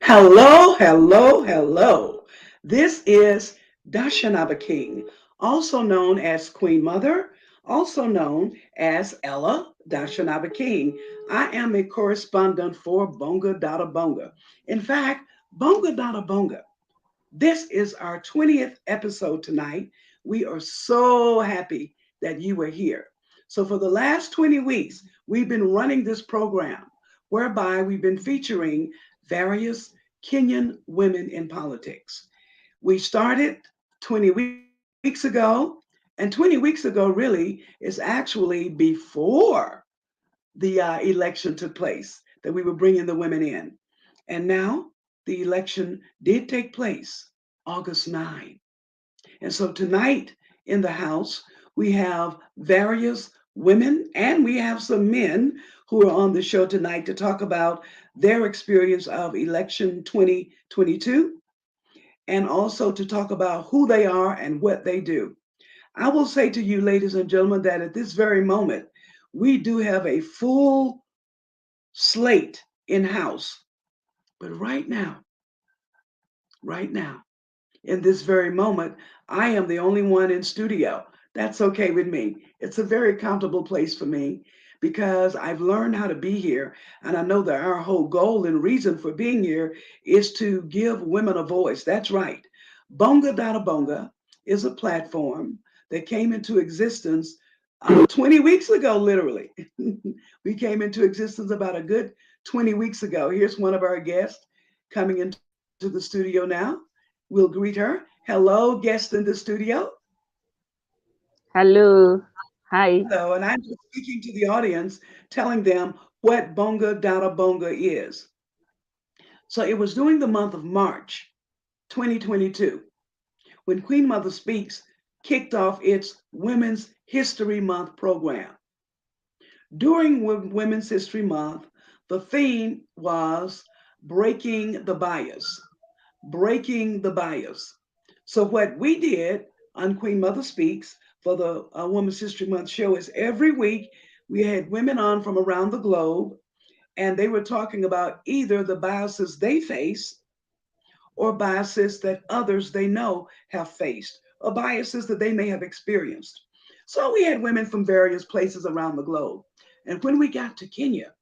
Hello, hello, hello. This is Dashanaba King, also known as Queen Mother, also known as Ella Dashanaba King. I am a correspondent for BongaDadaBonga. In fact, BongaDadaBonga, this is our 20th episode tonight. We are so happy that you are here. So, for the last 20 weeks, we've been running this program whereby we've been featuring various Kenyan women in politics. We started 20 weeks ago, and 20 weeks ago really is actually before the election took place that we were bringing the women in. And now the election did take place August 9. And so tonight in the House, we have various women and we have some men who are on the show tonight to talk about their experience of election 2022 and also to talk about who they are and what they do. I will say to you, ladies and gentlemen, that at this very moment, we do have a full slate in house. But right now, in this very moment, I am the only one in studio. That's okay with me. It's a very comfortable place for me because I've learned how to be here. And I know that our whole goal and reason for being here is to give women a voice. That's right. BongaDadaBonga is a platform that came into existence 20 weeks ago, literally. We came into existence about a good 20 weeks ago. Here's one of our guests coming into the studio now. We'll greet her. Hello, guest in the studio. Hello. Hi. Hello, and I'm just speaking to the audience, telling them what Bonga Dada Bonga is. So it was during the month of March 2022 when Queen Mother Speaks kicked off its Women's History Month program. During Women's History Month, the theme was breaking the bias, breaking the bias. So what we did on Queen Mother Speaks for the Women's History Month show is every week we had women on from around the globe, and they were talking about either the biases they face or biases that others they know have faced, or biases that they may have experienced. So we had women from various places around the globe. And when we got to Kenya,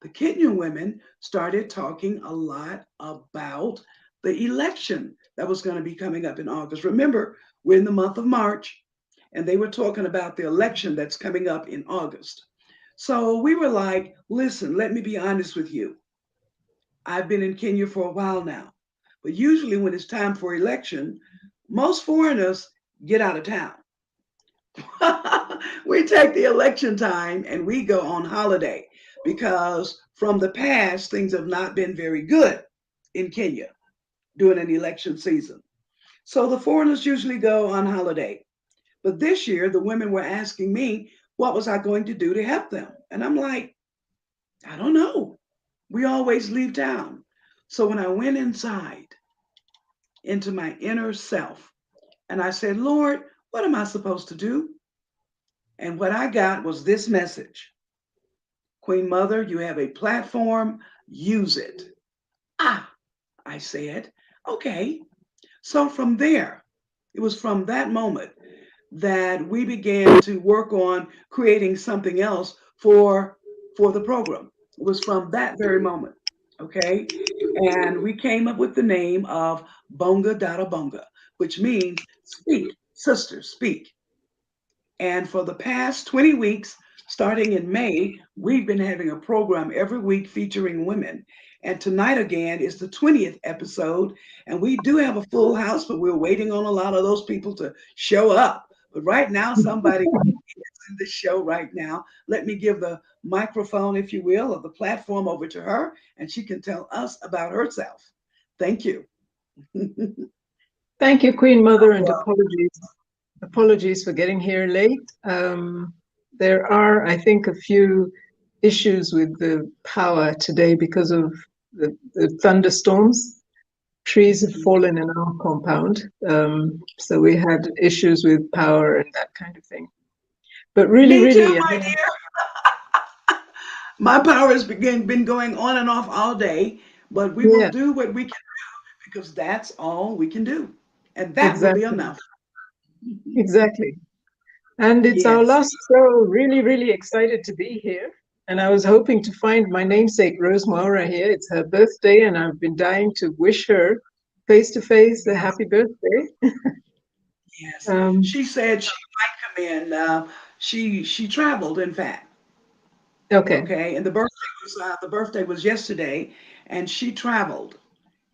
the Kenyan women started talking a lot about the election that was going to be coming up in August. Remember, we're in the month of March, and they were talking about the election that's coming up in August. So we were like, listen, let me be honest with you. I've been in Kenya for a while now, but usually when it's time for election, most foreigners get out of town. We take the election time and we go on holiday because from the past, things have not been very good in Kenya during an election season. So the foreigners usually go on holiday. But this year, the women were asking me, what was I going to do to help them? And I'm like, I don't know. We always leave town. So when I went inside into my inner self and I said, Lord, what am I supposed to do? And what I got was this message: Queen Mother, you have a platform, use it. Ah, I said, okay. So from there, it was from that moment that we began to work on creating something else for the program. It was from that very moment, okay? And we came up with the name of Bonga Dada Bonga, which means speak, sisters, speak. And for the past 20 weeks, starting in May, we've been having a program every week featuring women. And tonight again is the 20th episode. And we do have a full house, but we're waiting on a lot of those people to show up. But right now, somebody is in the show right now. Let me give the microphone, if you will, or the platform over to her, and she can tell us about herself. Thank you. Thank you, Queen Mother, and apologies for getting here late. There are, I think, a few issues with the power today because of the thunderstorms. Trees have fallen in our compound, so we had issues with power and that kind of thing. But really, Me too, really, I my mean, dear. My power has been going on and off all day. but we will Yeah, do what we can because that's all we can do. And that will be exactly. enough. Exactly. And it's our Yes. last show. Really, really excited to be here. And I was hoping to find my namesake, Rose Mwaura, here. It's her birthday, and I've been dying to wish her face to face a happy birthday. Yes. Um, She said she might come in. She traveled, in fact. okay, Okay, and the birthday was yesterday, and she traveled,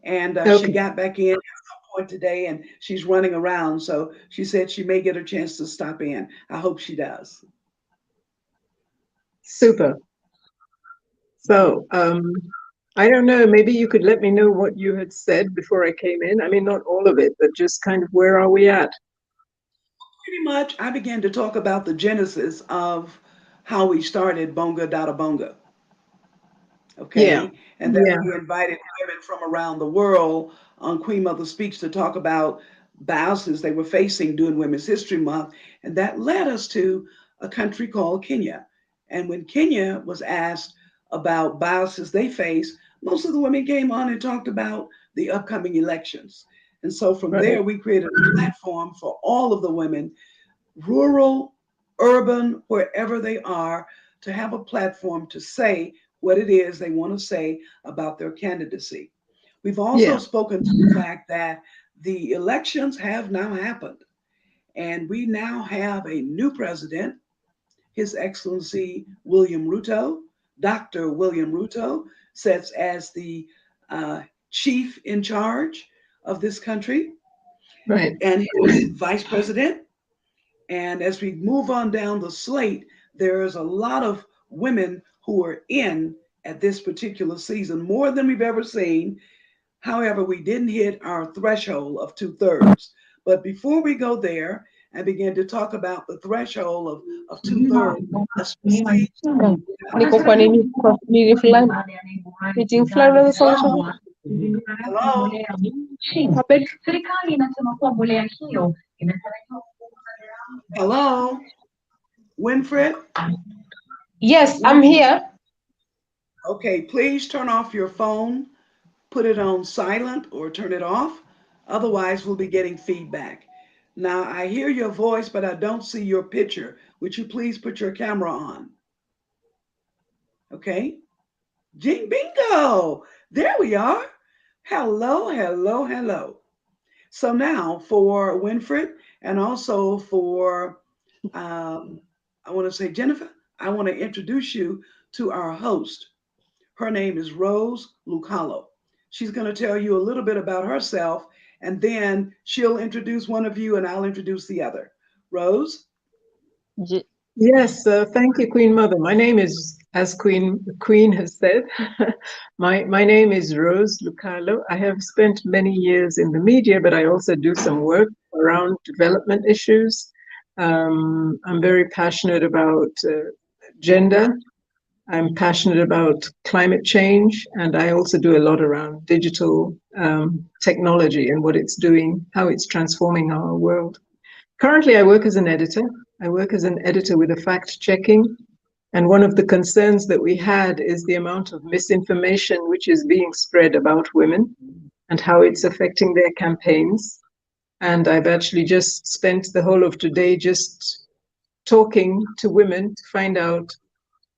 and she okay, got back in at some point today, and she's running around. So she said she may get a chance to stop in. I hope she does. super. So, I don't know, maybe you could let me know what you had said before I came in. I mean, not all of it, but just kind of where are we at? Pretty much, I began to talk about the genesis of how we started Bonga Dada Bonga. Yeah, Okay, and then yeah, we invited women from around the world on Queen Mother Speaks to talk about biases they were facing during Women's History Month, and that led us to a country called Kenya. And when Kenya was asked about biases they face, most of the women came on and talked about the upcoming elections. And so from right. there, we created a platform for all of the women, rural, urban, wherever they are, to have a platform to say what it is they want to say about their candidacy. We've also Yeah, spoken to the fact that the elections have now happened, and we now have a new president, His Excellency William Ruto. Dr. William Ruto sits as the chief in charge of this country, right. and his vice president. And as we move on down the slate, there's a lot of women who are in at this particular season, more than we've ever seen. However, we didn't hit our threshold of 2/3. But before we go there and begin to talk about the threshold of 2/3, let's proceed. Niko kwa nini kwa meeting fulani unaweza soma Hello, Habari. hello, Winfred. Yes, I'm here. Okay, please turn off your phone, put it on silent or turn it off. Otherwise, we'll be getting feedback. Now, I hear your voice, but I don't see your picture. Would you please put your camera on? Okay. Jing bingo. There we are. Hello, hello, hello. So now for Winfred and also for, I want to say Jennifer, I want to introduce you to our host. Her name is Rose Lukalo. She's going to tell you a little bit about herself, and then she'll introduce one of you, and I'll introduce the other. Rose? Yes, thank you, Queen Mother. My name is, as Queen has said, my name is Rose Lukalo. I have spent many years in the media, but I also do some work around development issues. I'm very passionate about gender. I'm passionate about climate change, and I also do a lot around digital technology and what it's doing, how it's transforming our world. Currently, I work as an editor. I work as an editor with a fact checking. And one of the concerns that we had is the amount of misinformation which is being spread about women and how it's affecting their campaigns. And I've actually just spent the whole of today just talking to women to find out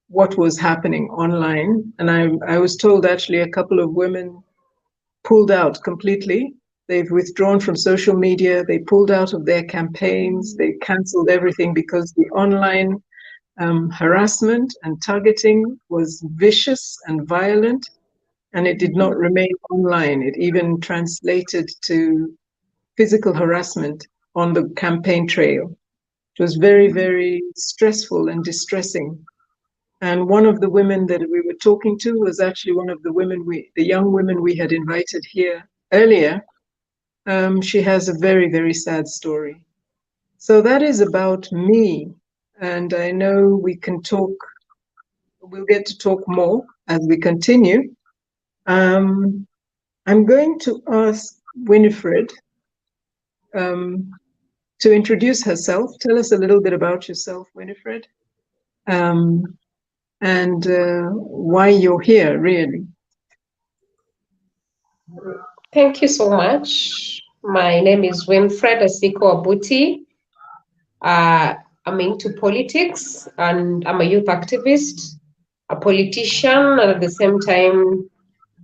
what was happening online. And I was told actually a couple of women pulled out completely. They've withdrawn from social media. They pulled out of their campaigns. They canceled everything because the online harassment and targeting was vicious and violent, and it did not remain online. It even translated to physical harassment on the campaign trail. It was very, very stressful and distressing. And one of the women that we were talking to was actually one of the young women we had invited here earlier. She has a very, very sad story. So that is about me. And I know we'll get to talk more as we continue. Um, I'm going to ask Winifred um, to introduce herself. Tell us a little bit about yourself, Winifred, um, and why you're here, really. Thank you so much. My name is Winfred Asiko Abuti. I'm into politics and I'm a youth activist, a politician, and at the same time,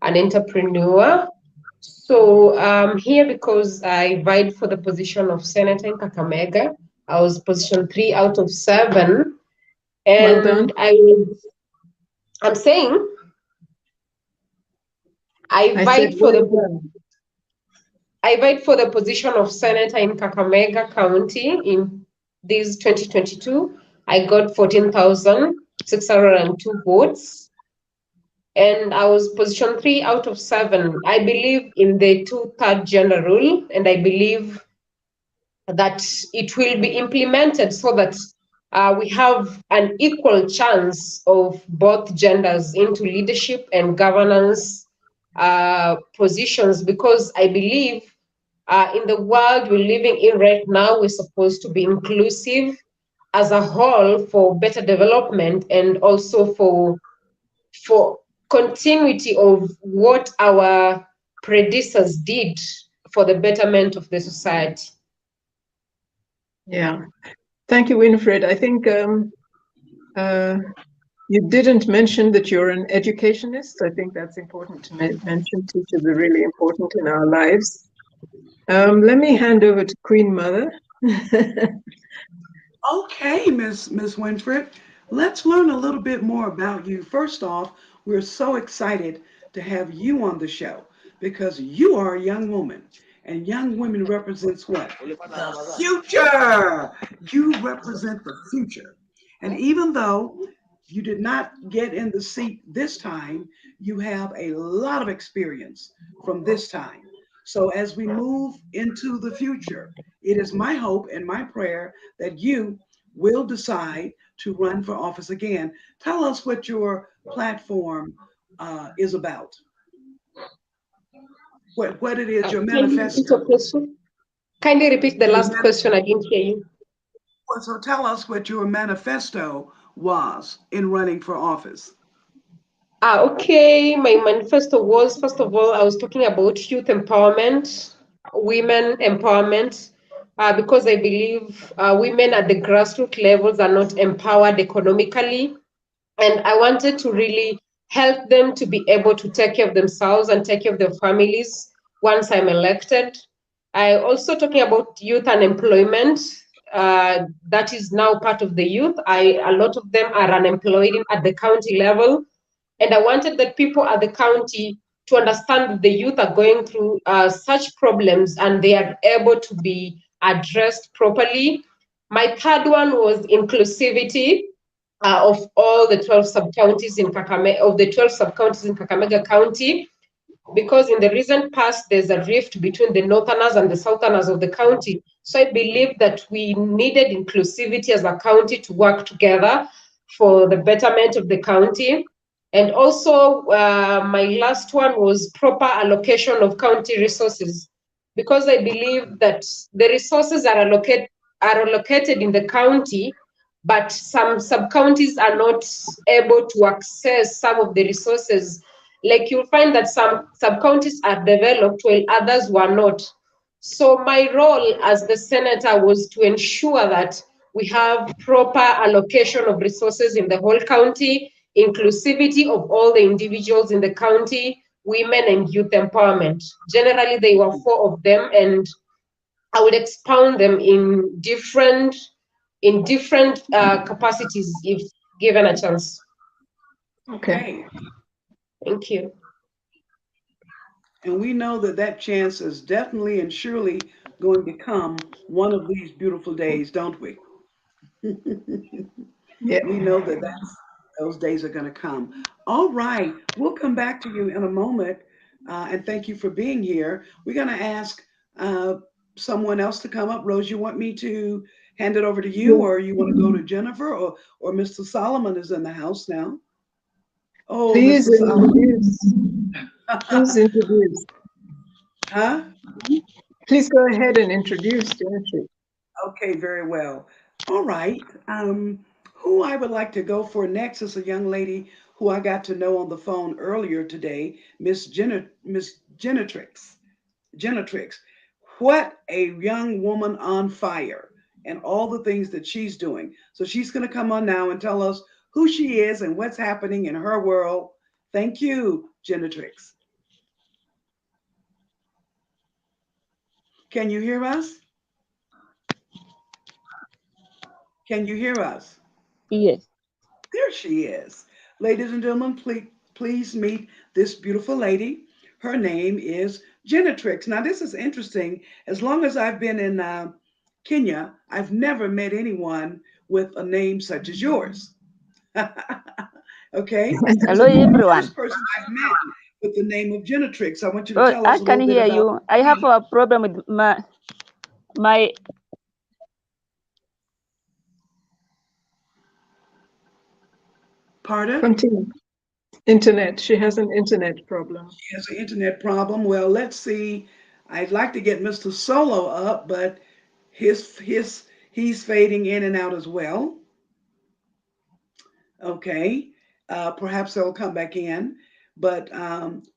an entrepreneur. So I'm here because I vied for the position of senator in Kakamega. I was position 3 out of 7, Well done. and I'm saying I I said, vied for well the done. I vied for the position of senator in Kakamega County in this 2022. I got 14,602 votes, and I was position 3 out of 7. I believe in the two-third gender rule, and I believe that it will be implemented so that we have an equal chance of both genders into leadership and governance positions, because I believe in the world we're living in right now, we're supposed to be inclusive as a whole for better development and also for continuity of what our predecessors did for the betterment of the society. Yeah. Thank you, Winfred. I think you didn't mention that you're an educationist. I think that's important to mention. Teachers are really important in our lives. Let me hand over to Queen Mother. Okay, Miss Winfred, let's learn a little bit more about you. First off, we're so excited to have you on the show because you are a young woman, and young women represents what? The future. You represent the future. And even though you did not get in the seat this time, you have a lot of experience from this time. So as we move into the future, it is my hope and my prayer that you will decide to run for office again. Tell us what your platform is about, what it is, your Can you repeat your manifesto. question? Kindly repeat the Your last question. I didn't hear you. so tell us what your manifesto was in running for office. Okay. My manifesto was, first of all, I was talking about youth empowerment, women empowerment, because I believe women at the grassroots levels are not empowered economically. And I wanted to really help them to be able to take care of themselves and take care of their families once I'm elected. I also talking about youth unemployment. That is now part of the youth. A lot of them are unemployed at the county level, and I wanted that people at the county to understand that the youth are going through such problems and they are able to be addressed properly. My third one was inclusivity of all the 12 sub-counties in Kakamega, of the 12 sub-counties in Kakamega County, because in the recent past, there's a rift between the northerners and the southerners of the county. So I believe that we needed inclusivity as a county to work together for the betterment of the county. And also, my last one was proper allocation of county resources, because I believe that the resources are allocated in the county, but some sub-counties are not able to access some of the resources. Like you'll find that some sub-counties are developed while others were not. So my role as the senator was to ensure that we have proper allocation of resources in the whole county, inclusivity of all the individuals in the county, women and youth empowerment. Generally, there were 4 of them, and I would expound them in different capacities if given a chance. Okay. Thank you. And we know that that chance is definitely and surely going to come one of these beautiful days, don't we? Yeah. We know that those days are going to come. All right, we'll come back to you in a moment, and thank you for being here. We're going to ask uh, someone else to come up. Rose, you want me to hand it over to you, or you want to go to Jennifer, or Mr. Solomon is in the house now? Oh, Please Mr. Solomon. introduce. Please introduce. Huh? Please go ahead and introduce Jennifer. Okay, very well. All right. Who I would like to go for next is a young lady who I got to know on the phone earlier today, Miss Genetrix. What a young woman on fire and all the things that she's doing. So she's going to come on now and tell us who she is and what's happening in her world. Thank you, Genetrix. Can you hear us? Can you hear us? Yes. There she is. Ladies and gentlemen, please meet this beautiful lady. Her name is Genetrix. Now, this is interesting. As long as I've been in Kenya, I've never met anyone with a name such as yours. Okay? Hello, So you're the everyone. first person I've met with the name of Genetrix. I want you to Oh, tell I us a can little bit hear about you. I have a problem with my. Pardon? Continue. Internet. She has an internet problem. She has an internet problem. Well, let's see. I'd like to get Mr. Solo up, but he's fading in and out as well. Okay. Perhaps they'll come back in. But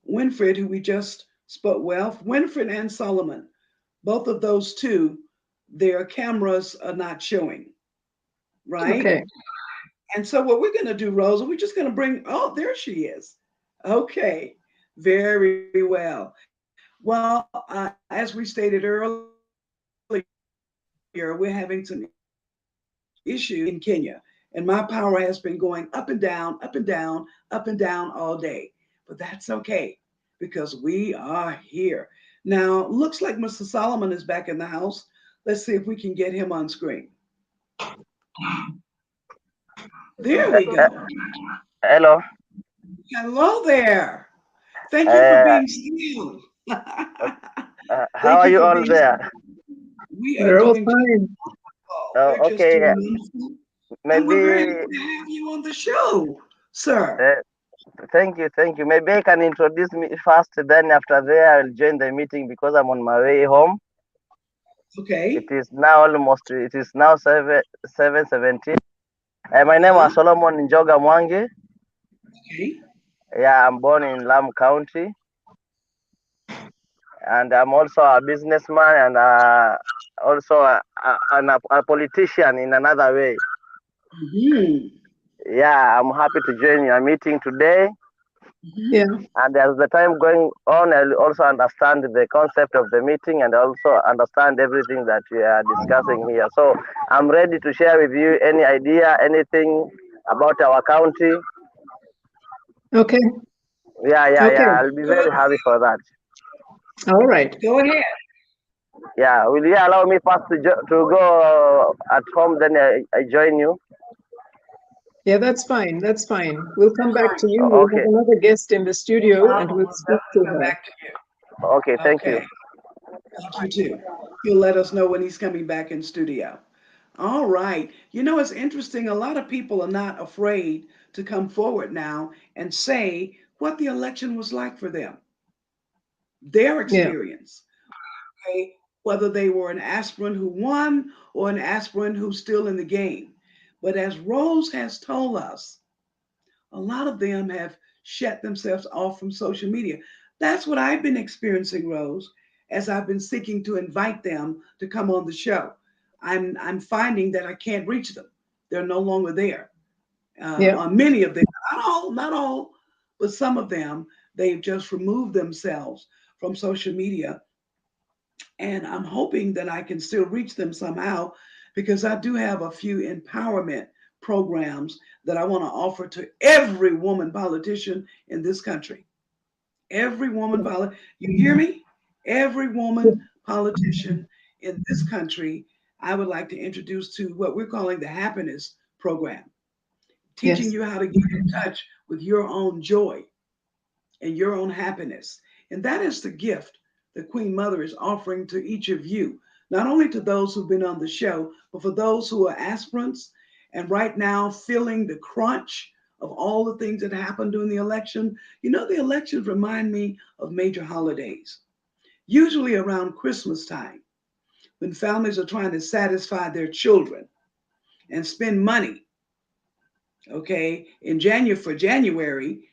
Winfred, who we just spoke, well, Winfred and Solomon, both of those two, their cameras are not showing, right? Okay. And so what we're going to do, Rosa, we're just going to bring, oh, there she is. Okay. Very well. Well, as we stated earlier, we're having some issues in Kenya. And my power has been going up and down, up and down, up and down all day. But that's okay because we are here. Now, looks like Mr. Solomon is back in the house. Let's see if we can get him on screen. There we go. Hello. Hello there. Thank you for Uh, being still. how Thank are you you for all being there? still. We are We're all doing just fine. We're just Okay. doing wonderful. And we're very Maybe. happy to have you on the show, sir. Uh, thank you. Thank you. Maybe I can introduce me first. Then after there, I'll join the meeting because I'm on my way home. It Okay. is now almost. It is now 7:17. My name is Uh-huh. Solomon Njoga Mwangi. Okay. Yeah, I'm born in Lam County, and I'm also a businessman and also a politician in another way. Mm-hmm. Yeah, I'm happy to join your meeting today. Mm-hmm. Yeah. And as the time going on, I'll also understand the concept of the meeting and also understand everything that we are discussing here. So I'm ready to share with you any idea, anything about our county. Okay. Okay. Yeah. I'll be Go, very happy for that. All right. go ahead. Yeah, will you allow me first to go at home, then I join you? Yeah, that's fine. That's fine. We'll come back to you. We'll have Okay, another guest in the studio and we'll We'll speak to definitely come her. back to you. okay, thank you. Okay. Thank you too. He'll let us know when he's coming back in studio. All right. You know, it's interesting. A lot of people are not afraid to come forward now and say what the election was like for them, their Yeah. experience. Okay. Whether they were an aspirant who won or an aspirant who's still in the game. But as Rose has told us, a lot of them have shut themselves off from social media. That's what I've been experiencing, Rose, as I've been seeking to invite them to come on the show. I'm finding that I can't reach them. They're no longer there. Yeah. On many of them, not all, but some of them, they've just removed themselves from social media. And I'm hoping that I can still reach them somehow because I do have a few empowerment programs that I want to offer to every woman politician in this country. Every woman politician, you hear me? Every woman politician in this country, I would like to introduce to what we're calling the happiness program, teaching Yes. you how to get in touch with your own joy and your own happiness. And that is the gift the Queen Mother is offering to each of you, not only to those who've been on the show, but for those who are aspirants and right now feeling the crunch of all the things that happened during the election. You know, the elections remind me of major holidays, usually around Christmas time, when families are trying to satisfy their children and spend money okay, in January for January,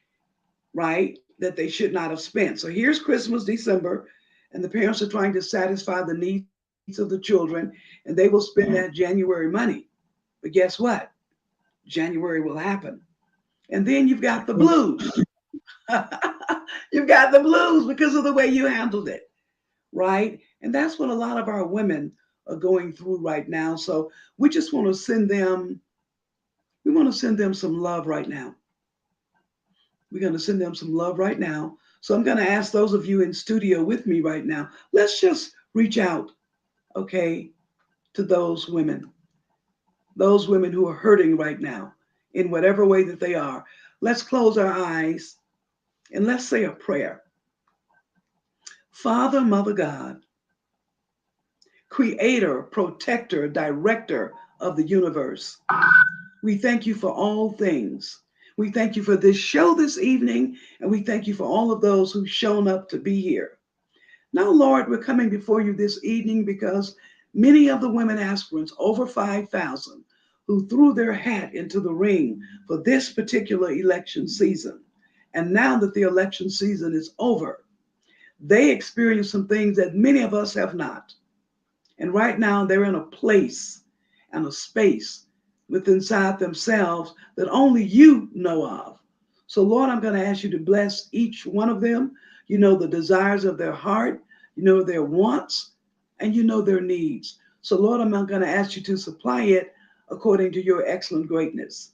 right, that they should not have spent. So here's Christmas, December, and the parents are trying to satisfy the needs of the children, and they will spend that January money. But guess what? January will happen. And then you've got the blues. You've got the blues because of the way you handled it, right? And that's what a lot of our women are going through right now. So we just want to send them, we want to send them some love right now. We're going to send them some love right now. So I'm going to ask those of you in studio with me right now, let's just reach out, okay, to those women who are hurting right now in whatever way that they are. Let's close our eyes and let's say a prayer. Father, Mother God, creator, protector, director of the universe, we thank you for all things. We thank you for this show this evening, and we thank you for all of those who've shown up to be here. Now, Lord, we're coming before you this evening because many of the women aspirants, over 5,000, who threw their hat into the ring for this particular election season, and now that the election season is over, they experienced some things that many of us have not. And right now, they're in a place and a space within inside themselves that only you know of. So, Lord, I'm going to ask you to bless each one of them. You know the desires of their heart, you know their wants, and you know their needs. So, Lord, I'm going to ask you to supply it according to your excellent greatness.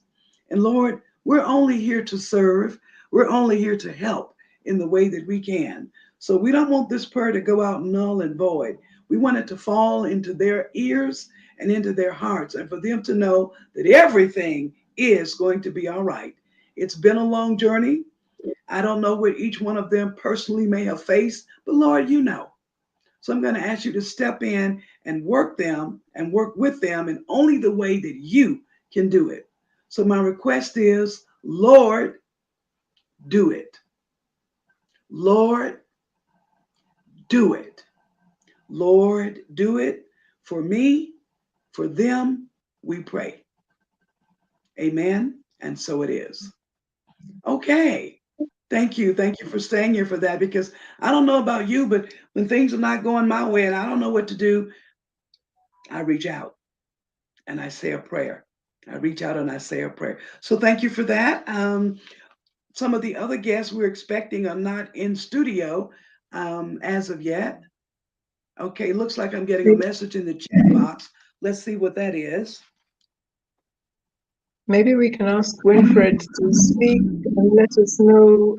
And Lord, we're only here to serve. We're only here to help in the way that we can. So we don't want this prayer to go out null and void. We want it to fall into their ears and into their hearts, and for them to know that everything is going to be all right. It's been a long journey. I don't know what each one of them personally may have faced, but Lord, you know. So I'm going to ask you to step in and work them and work with them in only the way that you can do it. So my request is, Lord, do it. Lord, do it. Lord, do it for me, for them, we pray. Amen. And so it is. Okay. Thank you. Thank you for staying here for that, because I don't know about you, but when things are not going my way and I don't know what to do, I reach out and I say a prayer. I reach out and I say a prayer. So thank you for that. Some of the other guests we're expecting are not in studio as of yet. Okay, looks like I'm getting a message in the chat box. Let's see what that is. Maybe we can ask Winfred to speak and let us know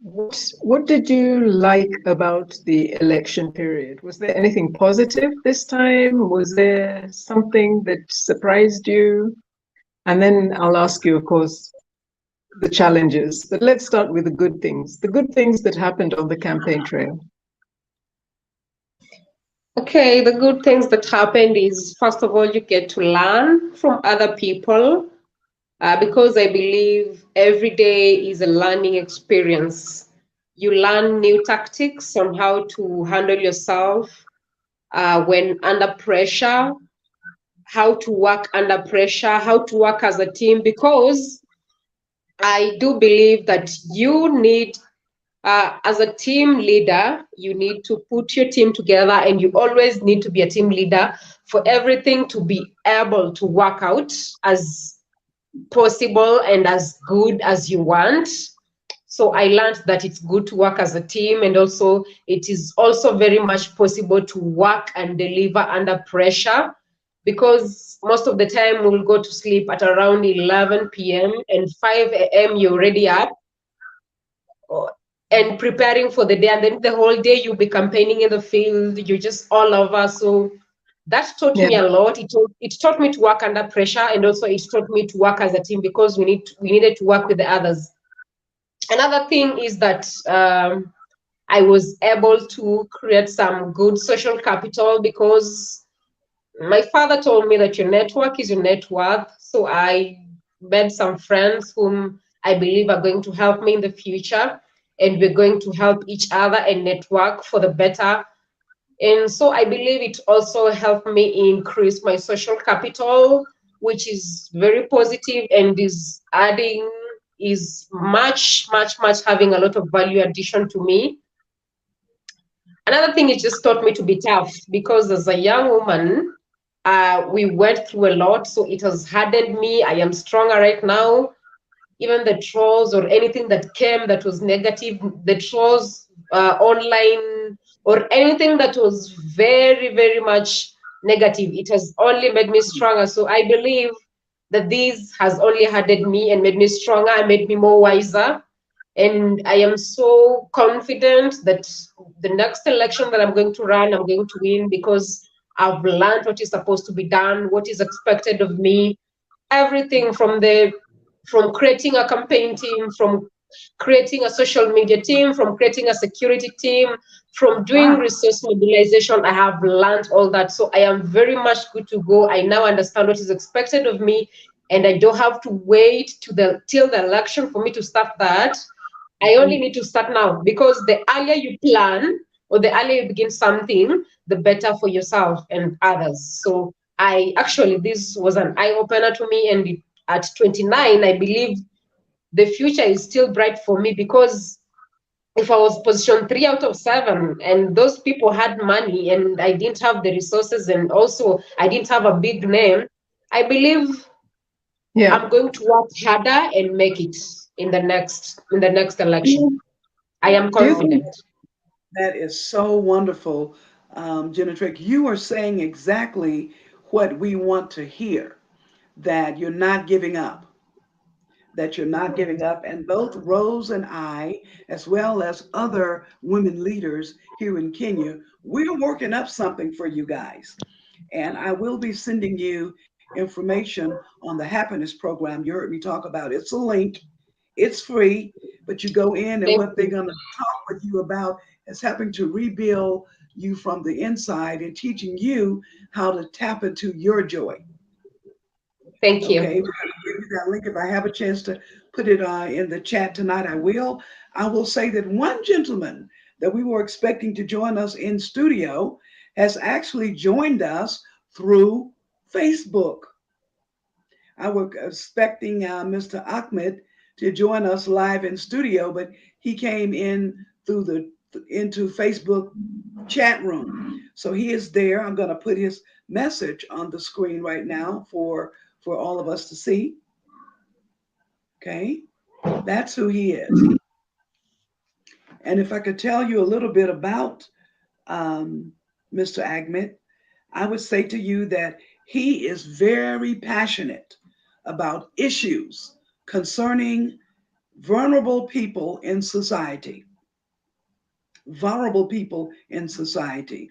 what did you like about the election period? Was there anything positive this time? Was there something that surprised you? And then I'll ask you, of course, the challenges. But let's start with the good things that happened on the campaign trail. Okay, the good things that happened is, first of all, you get to learn from other people because I believe every day is a learning experience. You learn new tactics on how to handle yourself when under pressure, how to work under pressure, how to work as a team, because I do believe that you need as a team leader, you need to put your team together, and you always need to be a team leader for everything to be able to work out as possible and as good as you want. So I learned that it's good to work as a team, and also it is also very much possible to work and deliver under pressure, because most of the time we'll go to sleep at around 11 p.m. and 5 a.m. you're already up and preparing for the day, and then the whole day you'll be campaigning in the field, you're just all over. So that taught me a lot. It taught me to work under pressure, and also it taught me to work as a team, because we needed to work with the others. Another thing is that I was able to create some good social capital, because my father told me that your network is your net worth. So I met some friends whom I believe are going to help me in the future, and we're going to help each other and network for the better. And so I believe it also helped me increase my social capital, which is very positive and is much having a lot of value addition to me. Another thing, it just taught me to be tough, because as a young woman, we went through a lot, so it has hardened me. I am stronger right now. Even the trolls or anything that came that was negative, the trolls online or anything that was very much negative, it has only made me stronger. So I believe that this has only hardened me and made me stronger and made me more wiser. And I am so confident that the next election that I'm going to run, I'm going to win, because I've learned what is supposed to be done, what is expected of me, everything from creating a campaign team, from creating a social media team, from creating a security team, from doing resource mobilization. I have learned all that. So I am very much good to go. I now understand what is expected of me, and I don't have to wait till the election for me to start that. I only need to start now, because the earlier you plan or the earlier you begin something, the better for yourself and others. So this was an eye opener to me. And at 29, I believe the future is still bright for me, because if I was position 3 out of 7 and those people had money and I didn't have the resources, and also I didn't have a big name, I believe I'm going to work harder and make it in the next election. I am confident. That is so wonderful, Genetrick. You are saying exactly what we want to hear, that you're not giving up, that you're not giving up. And both Rose and I, as well as other women leaders here in Kenya, we're working up something for you guys. And I will be sending you information on the happiness program you heard me talk about. It's a link, it's free, but you go in, and what they're going to talk with you about is helping to rebuild you from the inside and teaching you how to tap into your joy. Thank you. Okay, we're going to give you that link. If I have a chance to put it in the chat tonight, I will. I will say that one gentleman that we were expecting to join us in studio has actually joined us through Facebook. I was expecting Mr. Ahmed to join us live in studio, but he came in into Facebook chat room. So he is there. I'm going to put his message on the screen right now for all of us to see. Okay, that's who he is. And if I could tell you a little bit about Mr. Ahmed, I would say to you that he is very passionate about issues concerning vulnerable people in society. Vulnerable people in society.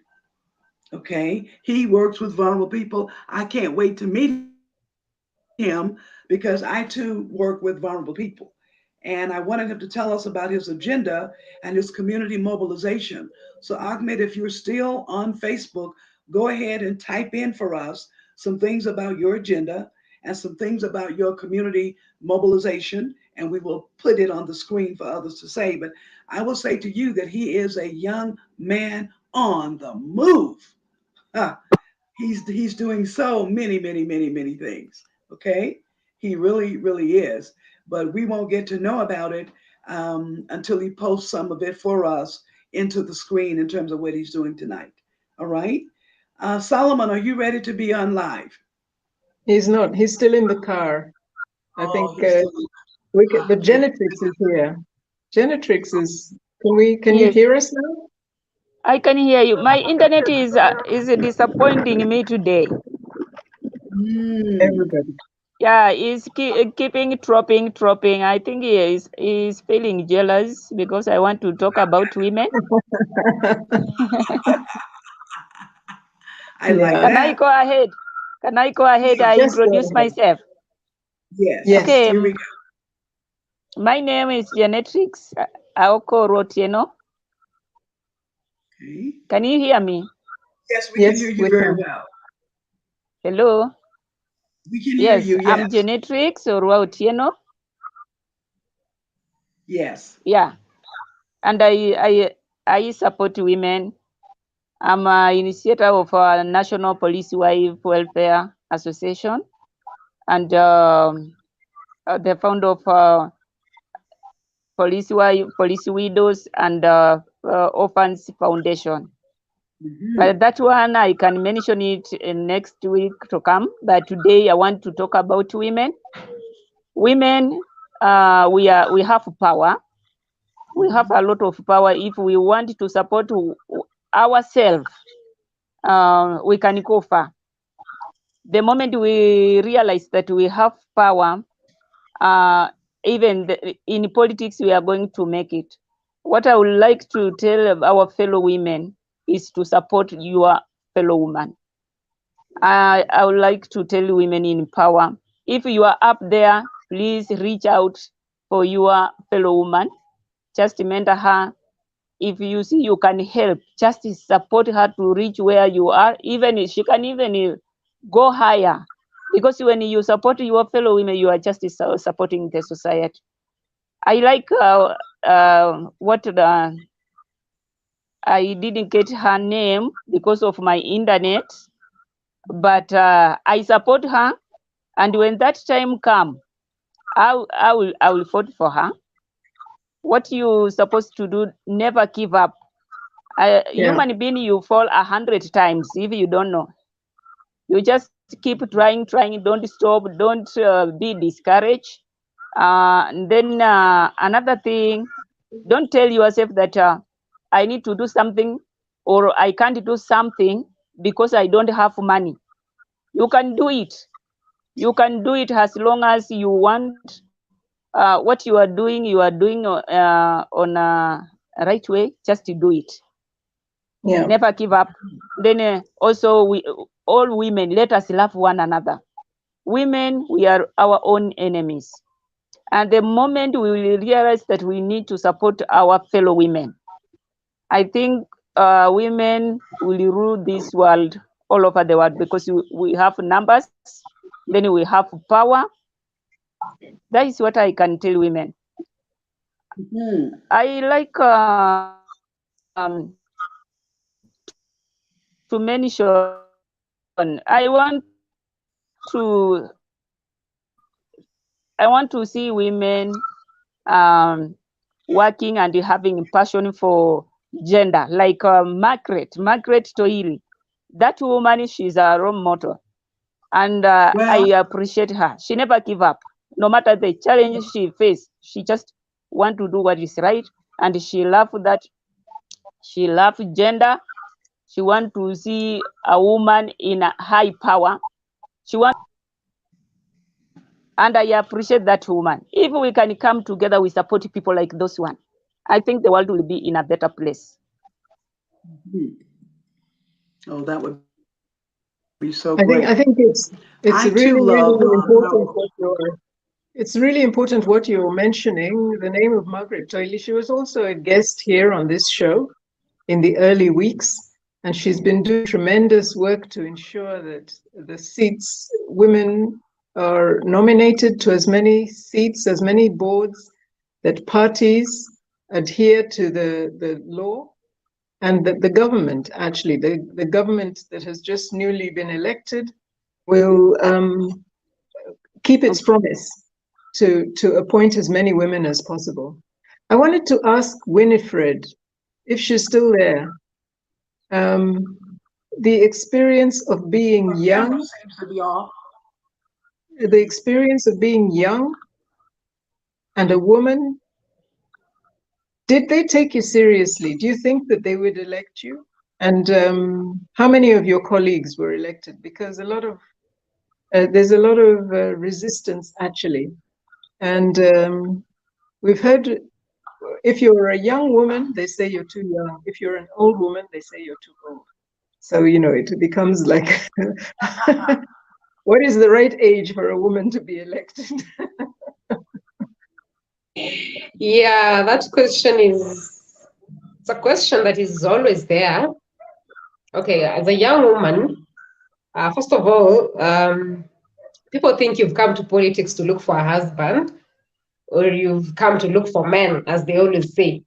Okay, he works with vulnerable people. I can't wait to meet him, because I too work with vulnerable people. And I wanted him to tell us about his agenda and his community mobilization. So, Ahmed, if you're still on Facebook, go ahead and type in for us some things about your agenda and some things about your community mobilization, and we will put it on the screen for others to say. But I will say to you that he is a young man on the move. He's doing so many things. Okay, he really is. But we won't get to know about it until he posts some of it for us into the screen in terms of what he's doing tonight. All right, Solomon, are you ready to be on live? He's not. He's still in the car. I think but Genetrix is here. Genetrix is. Can you hear us now? I can hear you. My internet is disappointing me today. Everybody. Yeah, he's keeping dropping. I think he's feeling jealous because I want to talk about women. I like that. Can I go ahead? I introduce myself. Yes. Okay. Here we go. My name is Genetrix Aoko Rotieno. Okay. Can you hear me? Yes, we can hear you very well. Hello. We can hear you. Yes, I'm Genetrix Rotieno. Yes. Yeah, and I support women. I'm an initiator of a National Police Wife Welfare Association. and the founder of Police Widows and Orphans Foundation. But that one I can mention it next week to come. But today I want to talk about women. Women, we have power. We have a lot of power. If we want to support ourselves, we can go far. The moment we realize that we have power, even in politics, we are going to make it. What I would like to tell our fellow women is to support your fellow woman. I would like to tell women in power, if you are up there, please reach out for your fellow woman. Just mentor her. If you see you can help, just support her to reach where you are. Even she can even go higher, because when you support your fellow women, you are just supporting the society. I like I didn't get her name because of my internet, but I support her, and when that time come, I will vote for her. What you supposed to do, never give up. Human being, you fall 100 times if you don't know. You just keep trying, don't stop, don't be discouraged. And then another thing, don't tell yourself that I need to do something or I can't do something because I don't have money. You can do it. You can do it as long as you want. What you are doing on a right way. Just to do it. Yeah. Never give up. Then also, all women, let us love one another. Women, we are our own enemies. And the moment we will realize that we need to support our fellow women, I think women will rule this world all over the world, because we have numbers, then we have power. That is what I can tell women. I like to mention, I want to see women working and having passion for gender, like Margaret Toili. That woman, she's a role model, and I appreciate her. She never give up, no matter the challenge she faced. She just want to do what is right, and she love that. She love gender. She want to see a woman in a high power. She want, and I appreciate that woman. If we can come together, we support people like those one, I think the world will be in a better place. Oh, that would be so great. I think it's really important what it's really important what you're mentioning. The name of Margaret Toili. She was also a guest here on this show in the early weeks, and she's been doing tremendous work to ensure that the seats, women are nominated to as many seats, as many boards, that parties adhere to the law, and that the government, actually, the government that has just newly been elected, will keep its promise to appoint as many women as possible. I wanted to ask Winifred, if she's still there, the experience of being young, the experience of being young and a woman, did they take you seriously? Do you think that they would elect you? And how many of your colleagues were elected? Because there's a lot of resistance, actually. And we've heard, if you're a young woman, they say you're too young. If you're an old woman, they say you're too old. So, it becomes like, what is the right age for a woman to be elected? Yeah, that question it's a question that is always there. Okay, as a young woman, first of all, people think you've come to politics to look for a husband, or you've come to look for men, as they always say.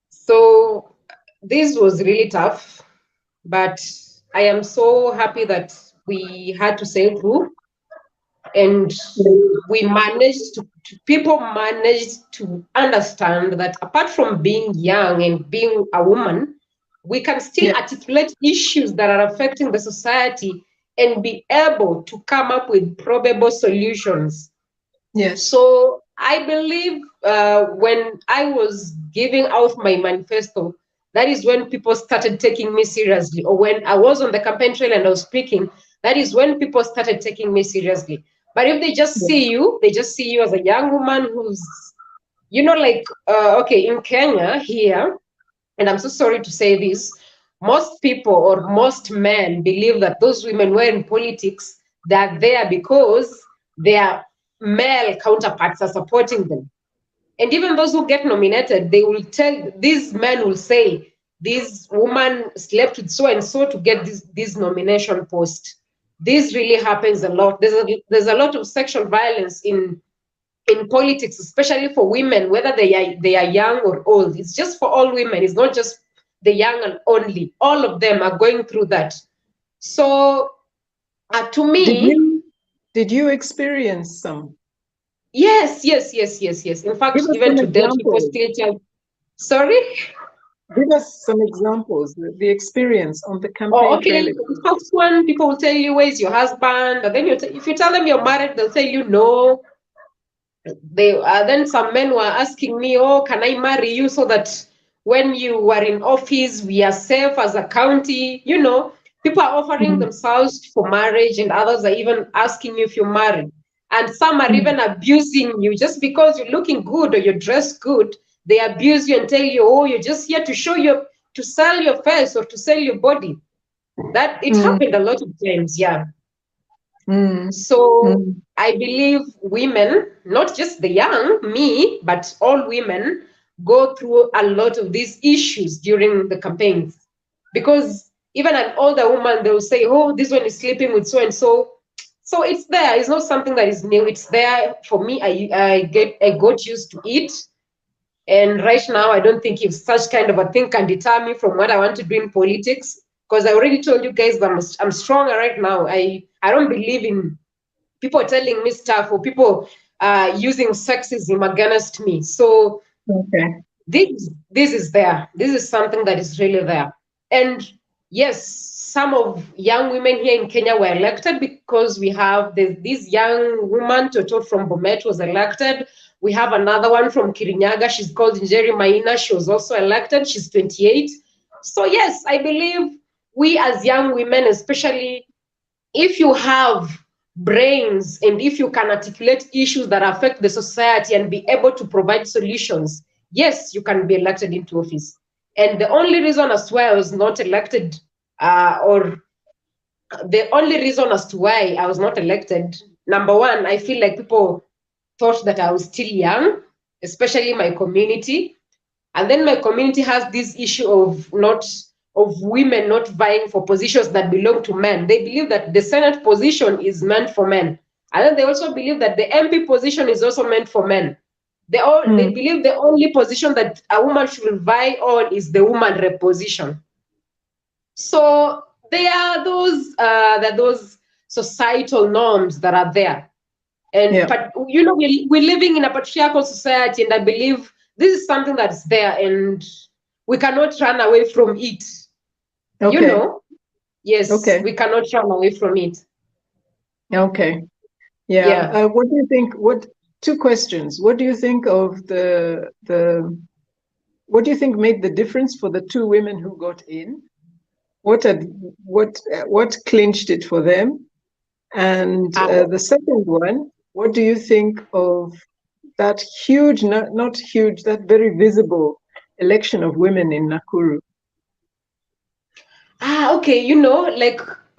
So this was really tough, but I am so happy that we had to sail through. And we managed people managed to understand that apart from being young and being a woman, we can still articulate issues that are affecting the society and be able to come up with probable solutions. Yes. So I believe when I was giving out my manifesto, that is when people started taking me seriously. Or when I was on the campaign trail and I was speaking, that is when people started taking me seriously. But if they just see you, they just see you as a young woman who's, like, okay, in Kenya here, and I'm so sorry to say this, most people or most men believe that those women who are in politics, they're there because their male counterparts are supporting them. And even those who get nominated, they will tell, these men will say, this woman slept with so and so to get this nomination post. This really happens a lot. There's a lot of sexual violence in politics, especially for women, whether they are young or old. It's just for all women. It's not just the young and only. All of them are going through that. So, to me, did you experience some? Yes. In fact, even today, people still tell. Sorry. Give us some examples. The experience on the campaign trail. The first one, people will tell you, "Where's your husband?" And then if you tell them you're married, they'll tell you no. Then some men were asking me, "Oh, can I marry you so that when you are in office, we are safe as a county?" People are offering themselves for marriage, and others are even asking you if you're married. And some are even abusing you just because you're looking good or you're dressed good. They abuse you and tell you, "Oh, you're just here to to sell your face or to sell your body." That it happened a lot of times, yeah. So I believe women, not just the young, me, but all women go through a lot of these issues during the campaigns. Because even an older woman, they'll say, "Oh, this one is sleeping with so and so." So it's there. It's not something that is new. It's there for me. I got used to it. And right now, I don't think if such kind of a thing can deter me from what I want to do in politics. Because I already told you guys that I'm stronger right now. I don't believe in people telling me stuff or people using sexism against me. So this is there. This is something that is really there. And yes, some of young women here in Kenya were elected because we have this young woman, Toto from Bomet, was elected. We have another one from Kirinyaga. She's called Njeri Maina. She was also elected. She's 28. So yes, I believe we as young women, especially if you have brains and if you can articulate issues that affect the society and be able to provide solutions, yes, you can be elected into office. And the only reason as why I was not elected, or the only reason as to why I was not elected, number one, I feel like people thought that I was still young, especially my community. And then my community has this issue of women not vying for positions that belong to men. They believe that the Senate position is meant for men. And then they also believe that the MP position is also meant for men. They believe the only position that a woman should vie on is the woman rep position. So there are those societal norms that are there. And but we're living in a patriarchal society, and I believe this is something that's there, and we cannot run away from it. Yes, we cannot run away from it. Okay. Yeah. What do you think? Two questions. What do you think of what do you think made the difference for the two women who got in? What clinched it for them? And the second one, what do you think of that huge, not huge, that very visible election of women in Nakuru?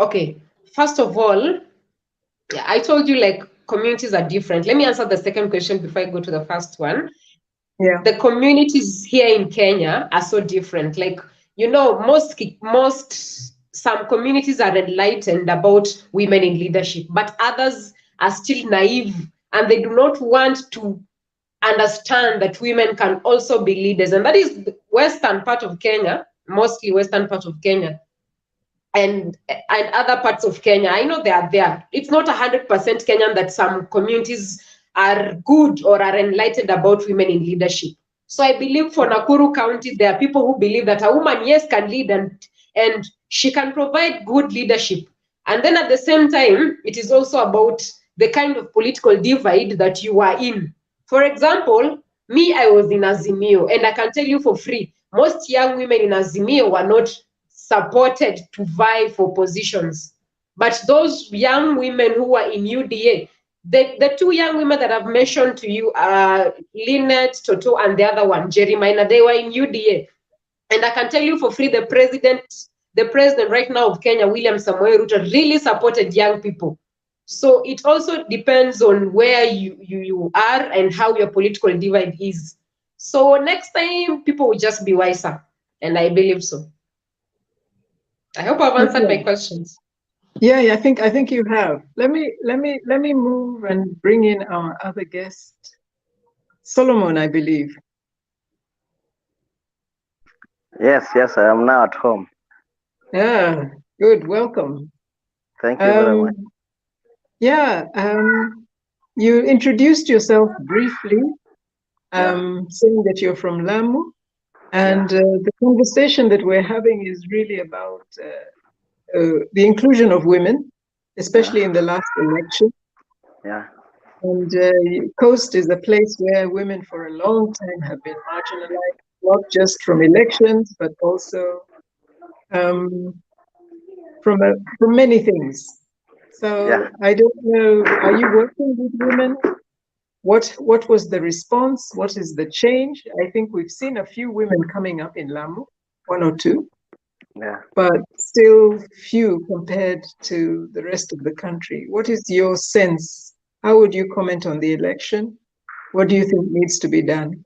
Okay. First of all, I told you communities are different. Let me answer the second question before I go to the first one. Yeah. The communities here in Kenya are so different. Some communities are enlightened about women in leadership, but others are still naive and they do not want to understand that women can also be leaders. And that is the western part of Kenya, mostly western part of Kenya. and other parts of Kenya. I know they are there. It's not 100% Kenyan that some communities are good or are enlightened about women in leadership. So I believe for Nakuru County, there are people who believe that a woman, yes, can lead and she can provide good leadership. And then at the same time, it is also about the kind of political divide that you are in. For example, me, I was in Azimio, and I can tell you for free, most young women in Azimio were not supported to vie for positions. But those young women who were in UDA, the two young women that I've mentioned to you, Lynette Toto and the other one, Jerry Minor, they were in UDA. And I can tell you for free, the president right now of Kenya, William Samoei Ruto, really supported young people. So it also depends on where you are and how your political divide is. So next time, people will just be wiser. And I believe so. I hope I've answered my questions. Yeah, I think you have. Let me move and bring in our other guest, Solomon, I believe. Yes, I am now at home. Yeah, good. Welcome. Thank you very much. Yeah, you introduced yourself briefly, saying that you're from Lamu, and the conversation that we're having is really about the inclusion of women, especially in the last election. Yeah. And Coast is a place where women for a long time have been marginalized, not just from elections, but also from many things. So I don't know, are you working with women? What was the response? What is the change? I think we've seen a few women coming up in Lamu, one or two, but still few compared to the rest of the country. What is your sense? How would you comment on the election? What do you think needs to be done?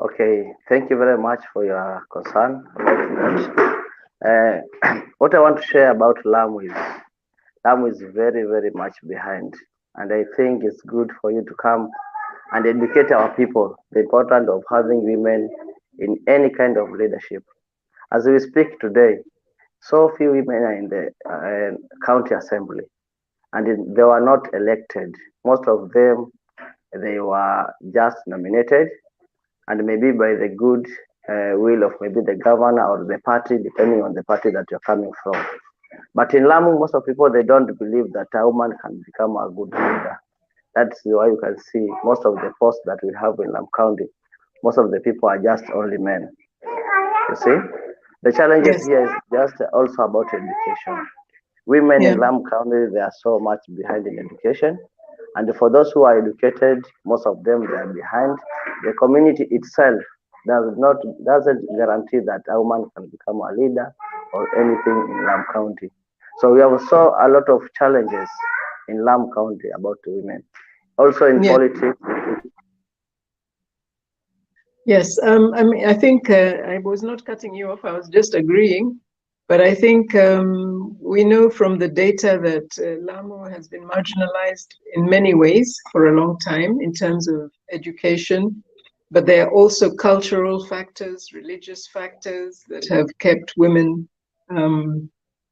Okay, thank you very much for your concern about that. What I want to share about Lamu is very, very much behind. And I think it's good for you to come and educate our people the importance of having women in any kind of leadership. As we speak today, so few women are in the county assembly, and they were not elected. Most of them, they were just nominated, and maybe by the good will of maybe the governor or the party, depending on the party that you're coming from. But in Lamu, most of people, they don't believe that a woman can become a good leader. That's why you can see most of the posts that we have in Lamu County, most of the people are just only men. You see? The challenges here is just also about education. Women in Lamu County, they are so much behind in education. And for those who are educated, most of them, they are behind. The community itself doesn't guarantee that a woman can become a leader or anything in Lamu County. So we have saw a lot of challenges in Lamu County about women. Also in politics. Yes, I mean, I think I was not cutting you off. I was just agreeing. But I think we know from the data that Lamu has been marginalized in many ways for a long time in terms of education. But there are also cultural factors, religious factors that have kept women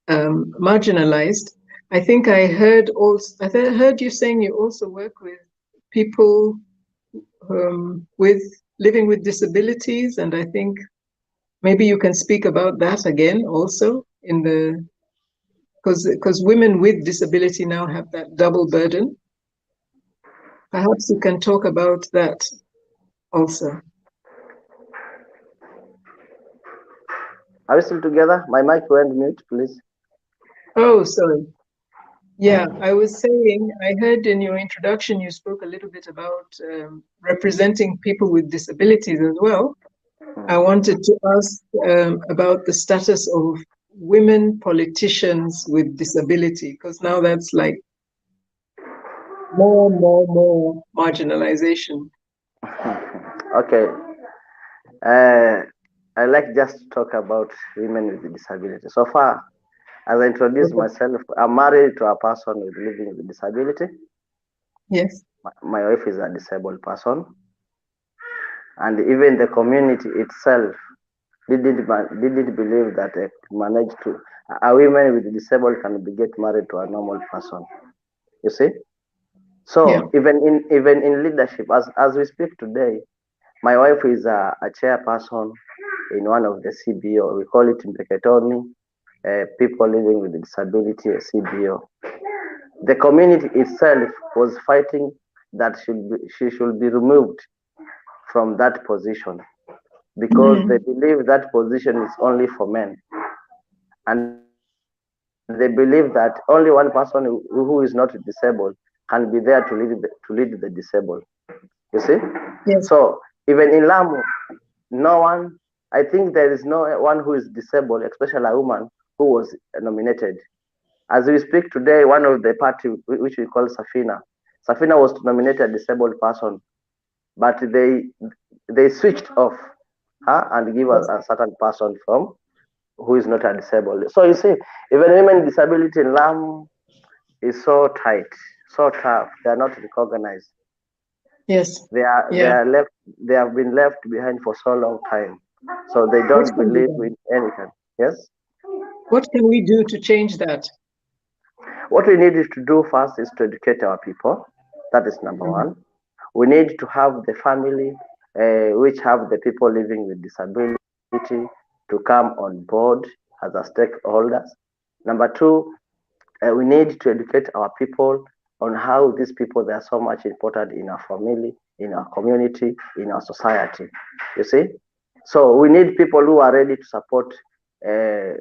marginalized. I think I heard you saying you also work with people with living with disabilities, and I think maybe you can speak about that again also in the because women with disability now have that double burden. Perhaps you can talk about that also. Are we still together? My mic went mute, please. Oh, sorry. Yeah, I was saying, I heard in your introduction, you spoke a little bit about representing people with disabilities as well. I wanted to ask about the status of women politicians with disability, because now that's like more marginalization. Okay. I like just to talk about women with disability. So far, as I introduce myself, I'm married to a person with living with disability. Yes. My wife is a disabled person. And even the community itself, didn't believe that a women with disabled can get married to a normal person. You see. So Yeah. even in leadership, as we speak today, my wife is a chairperson in one of the CBO. We call it in Peketoni, people living with disability, a CBO. The community itself was fighting that she should be removed from that position because they believe that position is only for men. And they believe that only one person who is not disabled can be there to lead the disabled. You see? Yes. So even in Lamu, no one, I think there is no one who is disabled, especially a woman who was nominated. As we speak today, one of the party which we call Safina was to nominate a disabled person, but they switched off her and give a certain person from who is not a disabled. So you see, even women with disability in Lamu is so tight, so tough. They are not recognized. Yes. They Yeah. are left. They have been left behind for so long time. So they What don't can be believe done? in anything. Yes. What can we do to change that? What we need to do first is to educate our people. That is number one. We need to have the family, which have the people living with disability, to come on board as a stakeholders. Number two, we need to educate our people on how these people they are so much important in our family, in our community, in our society. You see, so we need people who are ready to support.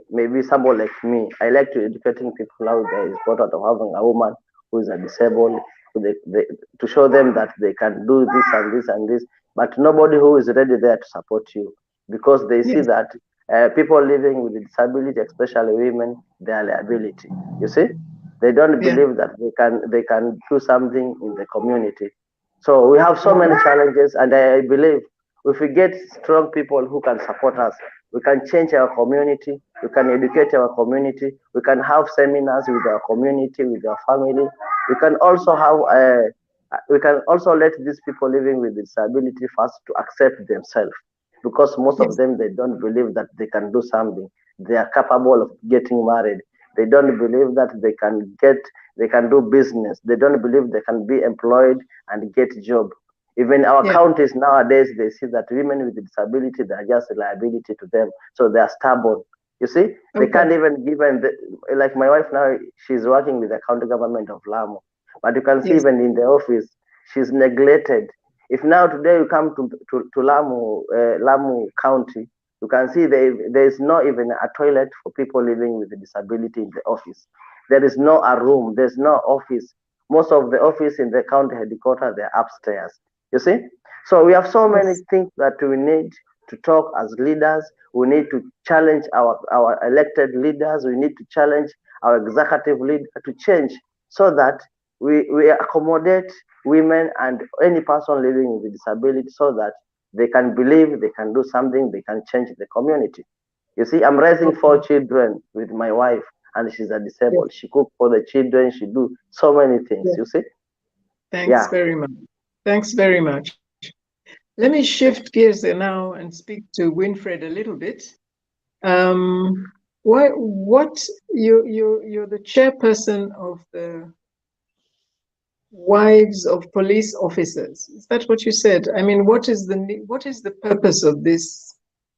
Maybe someone like me. I like to educating people how the importance of having a woman who is a disabled, to show them that they can do this and this and this. But nobody who is ready there to support you because they see Yes. that people living with disability, especially women, they are liability. You see, they don't Yeah. believe that they can do something in the community. So we have so many challenges, and I believe if we get strong people who can support us, we can change our community, we can educate our community, we can have seminars with our community, with our family. We can also have we can also let these people living with disability first to accept themselves because most of Yes. them they don't believe that they can do something. They are capable of getting married. They don't believe that they can do business. They don't believe they can be employed and get job. Even our Yeah. counties nowadays, they see that women with disability, they are just a liability to them. So they are stubborn. You see, they Okay. can't even give them, like my wife now, she's working with the county government of Lamu. But you can see Yes. even in the office, she's neglected. If now today you come to Lamu County, you can see there is not even a toilet for people living with a disability in the office. There is no a room. There's no office. Most of the office in the county headquarters, they're upstairs. You see? So we have so many Yes. things that we need to talk as leaders. We need to challenge our elected leaders. We need to challenge our executive leader to change so that we accommodate women and any person living with disability so that they can believe they can do something, they can change the community. You see, I'm raising Okay. 4 children with my wife, and she's a Yes. disabled. She cook for the children, she do so many things, Yes. you see? Thanks Yeah. very much. Thanks very much. Let me shift gears now and speak to Winfred a little bit. What you're the chairperson of the Wives of Police Officers. Is that what you said? I mean, what is the purpose of this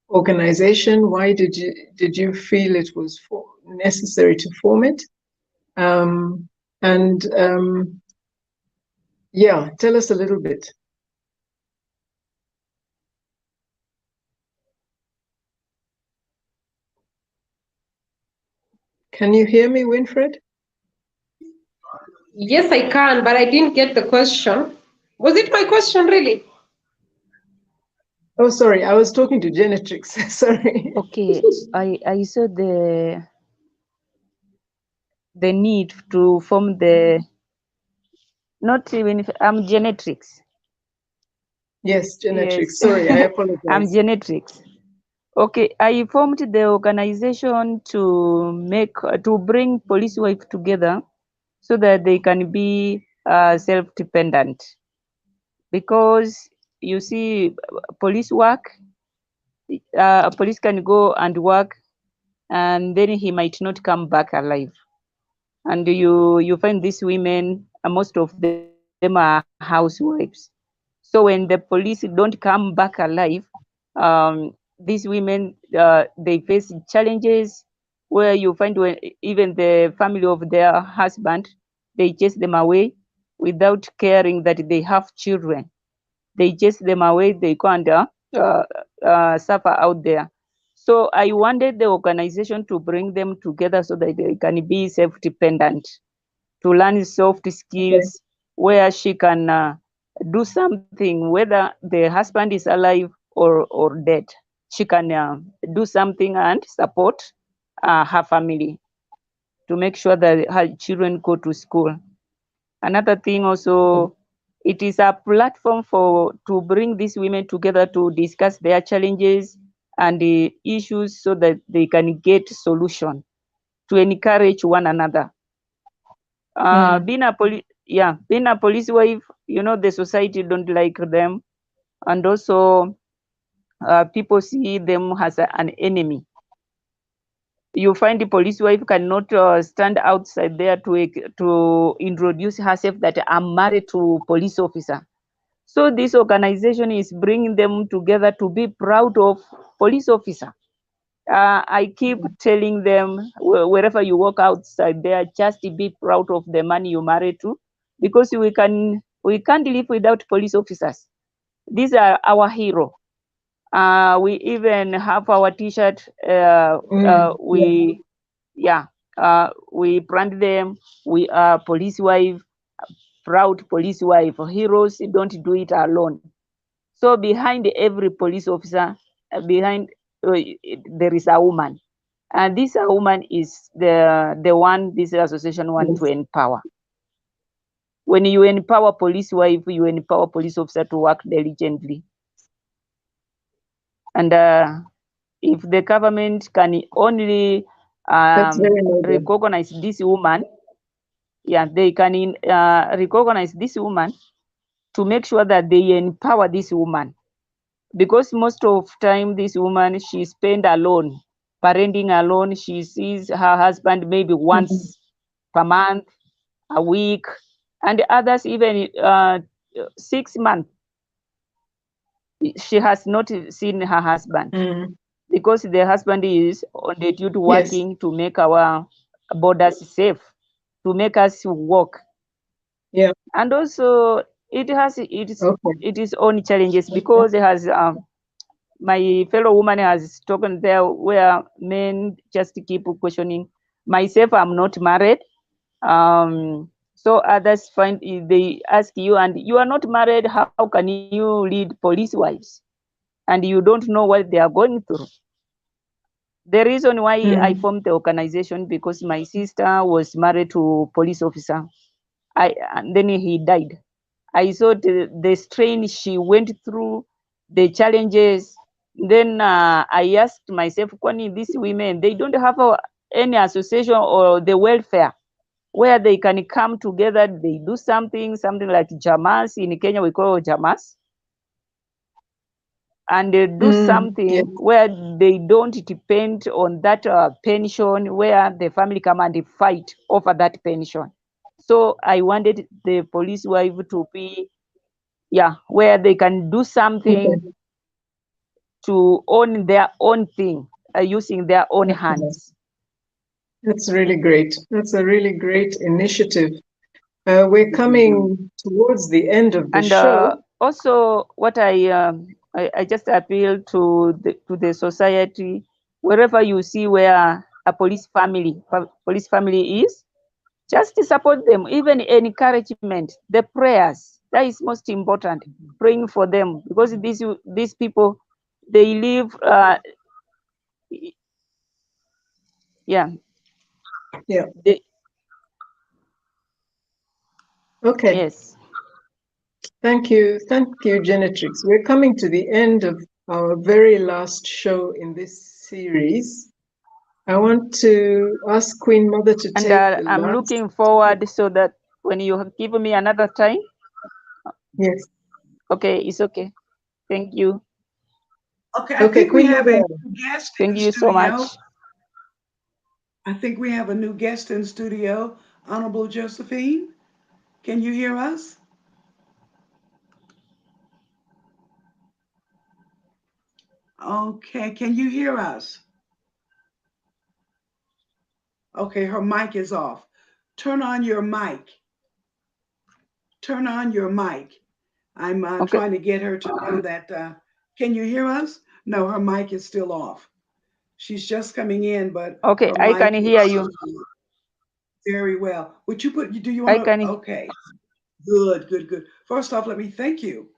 organization? Why did you feel it was necessary to form it? And yeah, tell us a little bit. Can you hear me, Winfred? Yes, I can, but I didn't get the question. Was it my question, really? Oh, sorry, I was talking to Genetrix. Sorry. Okay, I saw the need to form the, not even if I'm Genetrix. Yes, Genetrix. Yes, Sorry, I I'm apologize. Genetrix. Okay, I formed the organization to bring police wife together so that they can be self-dependent. Because you see, police work police can go and work, and then he might not come back alive. And you find these women, most of them are housewives. So when the police don't come back alive, these women they face challenges where you find when even the family of their husband, they chase them away without caring that they have children. They chase them away, they go and suffer out there. So I wanted the organization to bring them together so that they can be self-dependent, to learn soft skills where she can do something, whether the husband is alive or dead. She can do something and support her family to make sure that her children go to school. Another thing also, it is a platform to bring these women together to discuss their challenges and the issues so that they can get solution, to encourage one another. Being a police wife, the society don't like them, and also people see them as an enemy. You find the police wife cannot stand outside there to introduce herself that I'm married to police officer. So this organization is bringing them together to be proud of police officer. I keep telling them wherever you walk outside there, just be proud of the man you married to, because we can't live without police officers. These are our hero. We even have our T-shirt. We brand them. We are police wife, proud police wife. Heroes don't do it alone. So behind every police officer, there is a woman, and this woman is the one this association want to empower. When you empower police wife, you empower police officer to work diligently. And if the government can only recognize this woman, they can recognize this woman to make sure that they empower this woman. Because most of time, this woman, she spend alone, parenting alone. She sees her husband maybe once per month, a week, and others even 6 months. She has not seen her husband because the husband is on the duty working to make our borders safe, to make us walk. Yeah. And also it has its own challenges, because it has my fellow woman has spoken there where men just keep questioning. Myself, I'm not married. So others they ask you, and you are not married, how can you lead police wives? And you don't know what they are going through. The reason why I formed the organization, because my sister was married to a police officer. And then he died. I saw the strain she went through, the challenges. Then I asked myself, Kwani, these women, they don't have any association or the welfare where they can come together, they do something like Jamas. In Kenya, we call Jamas. And they do something where they don't depend on that pension, where the family come and fight over that pension. So I wanted the police wife to be, where they can do something to own their own thing, using their own hands. That's really great. That's a really great initiative. We're coming towards the end of the show. Also, what I just appeal to the society, wherever you see where a police family is, just to support them, even encouragement, the prayers, that is most important, praying for them, because these people, they live Okay. Yes. Thank you, Genetrix. We're coming to the end of our very last show in this series. I want to ask Queen Mother to take the I'm looking forward, so that when you give me another time. Yes. Okay, it's okay. Thank you. Okay, I Okay, think we Queen have a Mother. new guest in Thank the you so studio. much. I think we have a new guest in studio. Honorable Josephine, can you hear us? Okay, can you hear us? Okay, her mic is off. Turn on your mic. Turn on your mic. I'm Okay. trying to get her to know that. Can you hear us? No, her mic is still off. She's just coming in, but Okay, her I can mic hear is you. very well. Would you put, do you want I to? can. Okay, good, good, good. First off, let me thank you.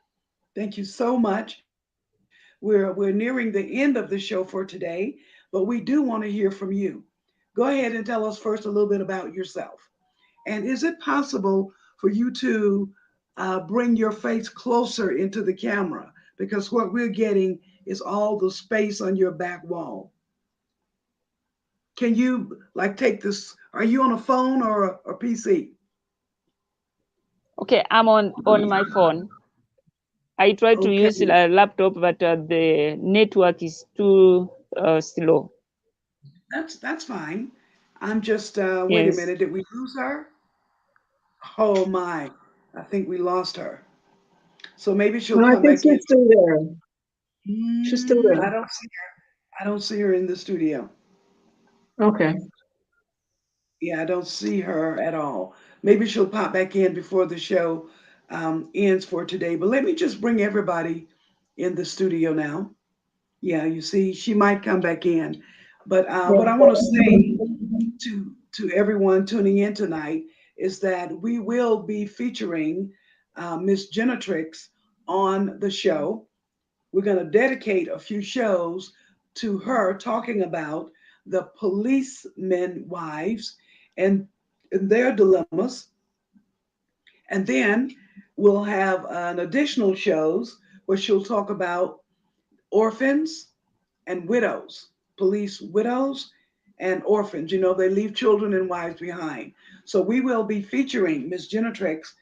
Thank you so much. We're nearing the end of the show for today, but we do want to hear from you. Go ahead and tell us first a little bit about yourself. And is it possible for you to bring your face closer into the camera? Because what we're getting is all the space on your back wall. Can you like take this? Are you on a phone or a PC? Okay, I'm on my phone. I try to Okay, use a laptop, but the network is too slow. that's fine. I'm just wait a Yes. minute. Did we lose her? Oh my, I think we lost her. So maybe she'll No, I come think back in. she's still there. She's still there. I don't see I don't see her in the studio. Okay. Yeah, I don't see her at all. Maybe she'll pop back in before the show ends for today. But let me just bring everybody in the studio now. Yeah, you see, she might come back in. But what I want to say to everyone tuning in tonight is that we will be featuring Miss Genetrix on the show. We're going to dedicate a few shows to her talking about the policemen wives and, and their dilemmas. And then we'll have an additional shows where she'll talk about orphans and widows, police widows and orphans. You know, they leave children and wives behind. So we will be featuring Miss Genetrix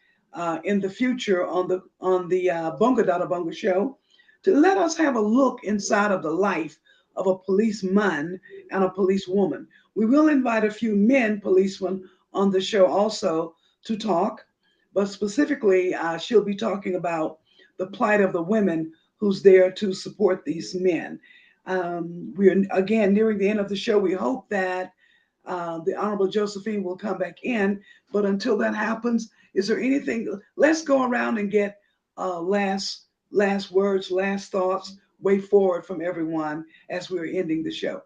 in the future on the BongaDadaBonga show to let us have a look inside of the life of a policeman and a policewoman. We will invite a few men policemen on the show also to talk, but specifically, she'll be talking about the plight of the women who's there to support these men. We're again nearing the end of the show. We hope that the Honorable Josephine will come back in. But until that happens, is there anything? Let's go around and get last words, last thoughts, way forward from everyone as we're ending the show.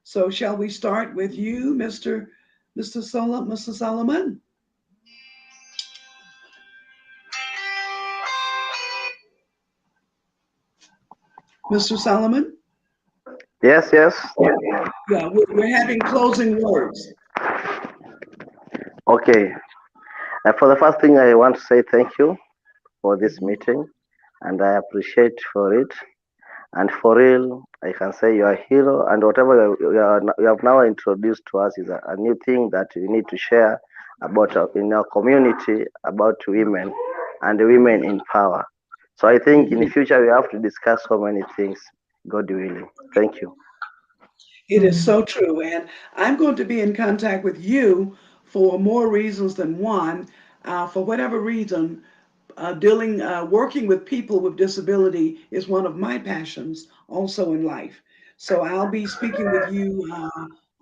So shall we start with you, Mr. Solomon? Mr. Solomon? Yes, yes. Yeah, we're having closing words. Okay. For the first thing, I want to say thank you for this meeting, and I appreciate for it. And for real, I can say you are a hero, and whatever you have now introduced to us is a new thing that we need to share about in our community about women and women in power. So I think in the Mhm. future we have to discuss so many things, God willing. Thank you. It is so true. And I'm going to be in contact with you for more reasons than one. For whatever reason, working with people with disability is one of my passions also in life. So I'll be speaking with you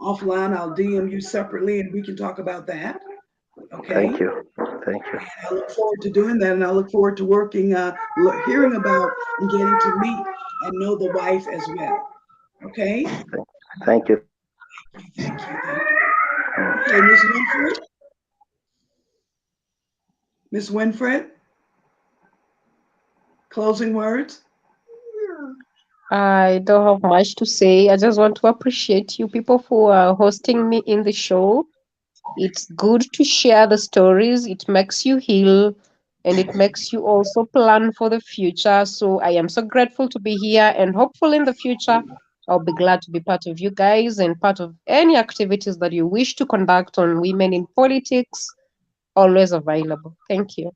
offline. I'll DM you separately and we can talk about that. Thank Okay. you. Thank you. I look forward to doing that, and I look forward to working, hearing about and getting to meet and know the wife as well. Okay. Thank you. Thank you. Thank you. Okay, Miss Winfred. Miss Winfred, closing words. I don't have much to say. I just want to appreciate you people for hosting me in the show. It's good to share the stories. It makes you heal and it makes you also plan for the future. So I am so grateful to be here and hopefully in the future I'll be glad to be part of you guys and part of any activities that you wish to conduct on women in politics. Always available. Thank you.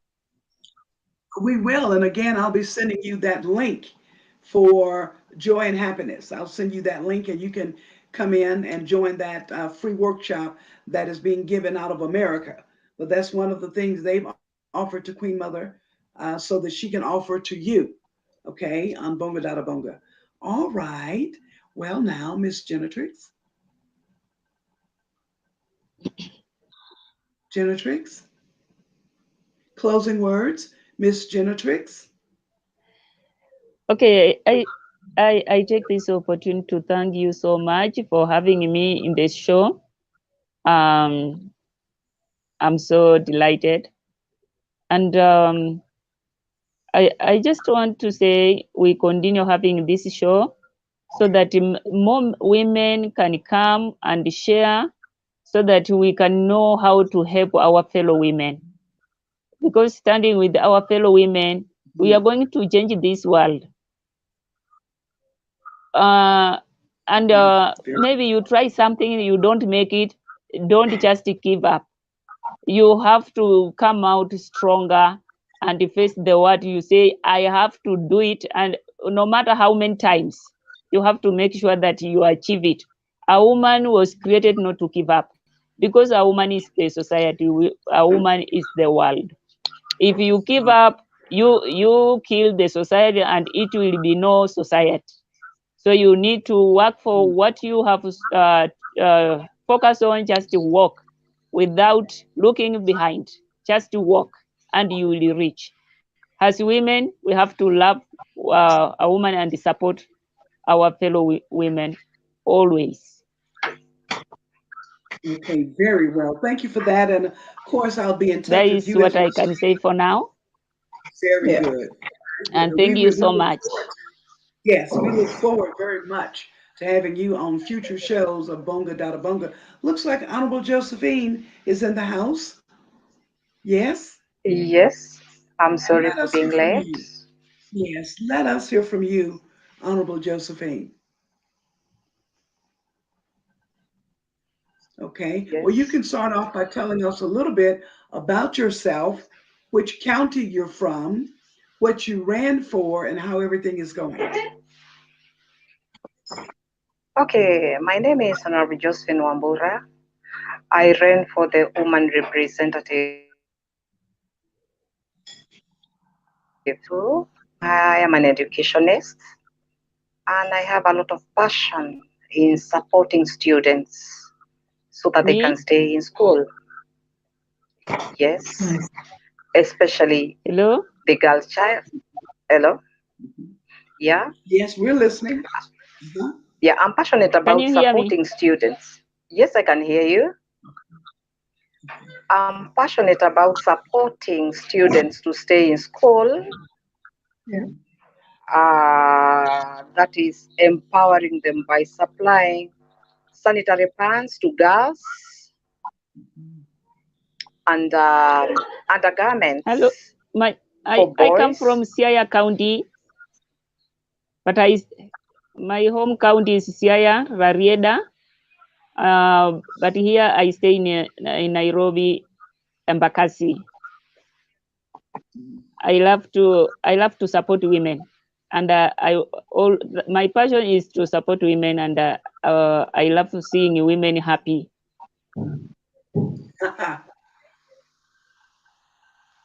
We will, and again, I'll be sending you that link for Joy and Happiness. I'll send you that link and you can come in and join that free workshop that is being given out of America. But that's one of the things they've offered to Queen Mother so that she can offer to you, okay, on Bonga Dada Bonga. All right. Well, now, Miss Genetrix. Genetrix, closing words, Miss Genetrix. Okay, I take this opportunity to thank you so much for having me in this show. Um, I'm so delighted. And I just want to say we continue having this show so that more women can come and share so that we can know how to help our fellow women. Because standing with our fellow women, we are going to change this world. And maybe you try something, you don't make it, don't just give up. You have to come out stronger and face the word. You say, I have to do it, and no matter how many times, you have to make sure that you achieve it. A woman was created not to give up, because a woman is the society, a woman is the world. If you give up, you kill the society and it will be no society. So you need to work for what you have focus on, just to walk without looking behind, just to walk and you will reach. As women, we have to love a woman and support our fellow women always. Okay, very well. Thank you for that. And of course, I'll be in That touch with is you what as we're I can say for now. very Yeah. good. And We, thank you we so look much. forward. Yes, we look forward very much to having you on future shows of Bonga Dada Bonga. Looks like Honorable Josephine is in the house. Yes? Yes, I'm sorry Let for us hear being from late. you. Yes, let us hear from you, Honorable Josephine. Okay. Well, you Yes. can start off by telling us a little bit about yourself, which county you're from, what you ran for, and how everything is going. Okay, my name is Honorable Josephine Mwaura. I ran for the woman representative too. I am an educationist and I have a lot of passion in supporting students so that they can Me? stay in school. Yes, Nice. especially Hello? the girl child. Hello? Yeah, Yes, we're listening. Uh-huh. yeah, I'm passionate Can about you hear me? supporting students. Yes, I can hear you. I'm passionate about supporting students to stay in school, Yeah. that is empowering them by supplying sanitary pants to girls and Hello? undergarments My for I come from boys. Siaya County, but my home county is Siaya, Rarieda. But here I stay in Nairobi, Embakasi. I love to support women, and my passion is to support women, and I love seeing women happy.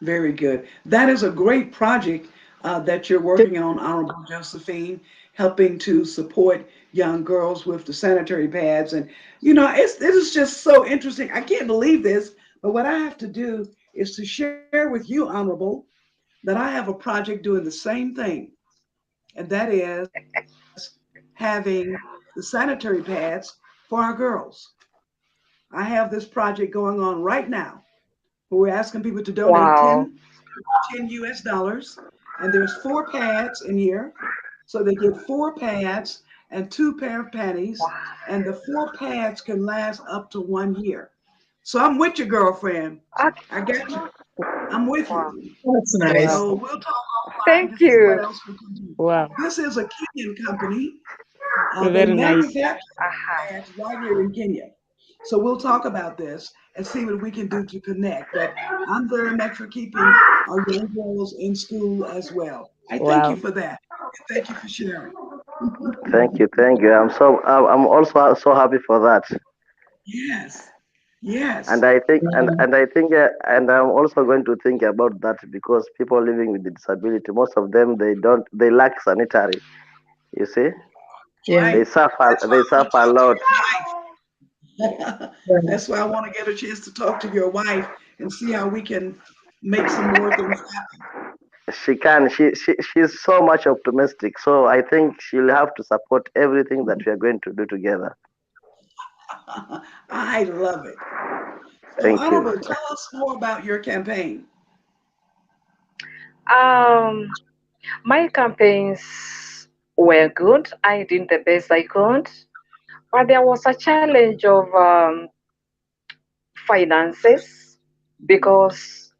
Very good. That is a great project that you're working on, Honorable Josephine, helping to support young girls with the sanitary pads. And, it is just so interesting. I can't believe this, but what I have to do is to share with you, Honorable, that I have a project doing the same thing, and that is having the sanitary pads for our girls. I have this project going on right now where we're asking people to donate Wow. 10 US dollars. And there's 4 pads in here. So they get 4 pads and 2 pair of panties. And the 4 pads can last up to 1 year. So I'm with you, girlfriend. Ah, I got you. I'm with wow. you. That's nice. Wow. So we'll talk offline to Thank see what you. else we can do. Wow, This is a Kenyan company. They very nice. manufacture Aha. pads right here in Kenya. So we'll talk about this and see what we can do to connect. But I'm very much for keeping our young girls in school as well. I thank you Wow. for that. Thank you for sharing. Thank you, thank you. I'm also so happy for that. Yes. Yes. And I think, and I'm also going to think about that because people living with disability, most of them they lack sanitary. You see, Yeah. That's why they I want suffer to a talk lot. to your wife. Right. That's why I want to get a chance to talk to your wife and see how we can make some more things She can. She's so much optimistic. So I think she'll have to support everything that we are going to do together. happen. I love it. So, Thank you. Honorable, tell us more about your campaign. Um, my campaigns were good. I did the best I could, but there was a challenge of finances because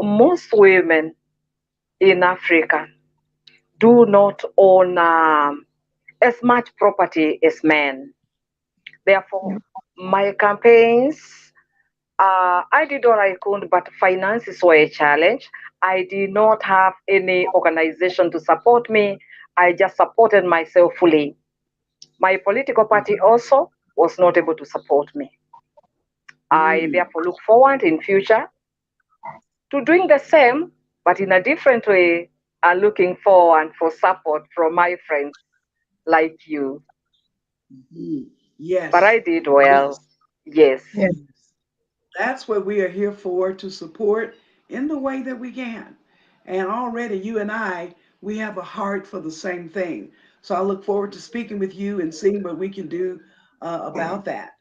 most women in Africa do not own as much property as men. Therefore, my campaigns, I did all I could, but finances were a challenge. I did not have any organization to support me. I just supported myself fully. My political party also was not able to support me. I Mm. therefore look forward in future to doing the same, but in a different way, and looking forward for support from my friends like you. Mhm. But Yes. I did well. Yes. Yes. Yeah. That's what we are here for, to support in the way that we can. And already you and I, we have a heart for the same thing. So I look forward to speaking with you and seeing what we can do about that.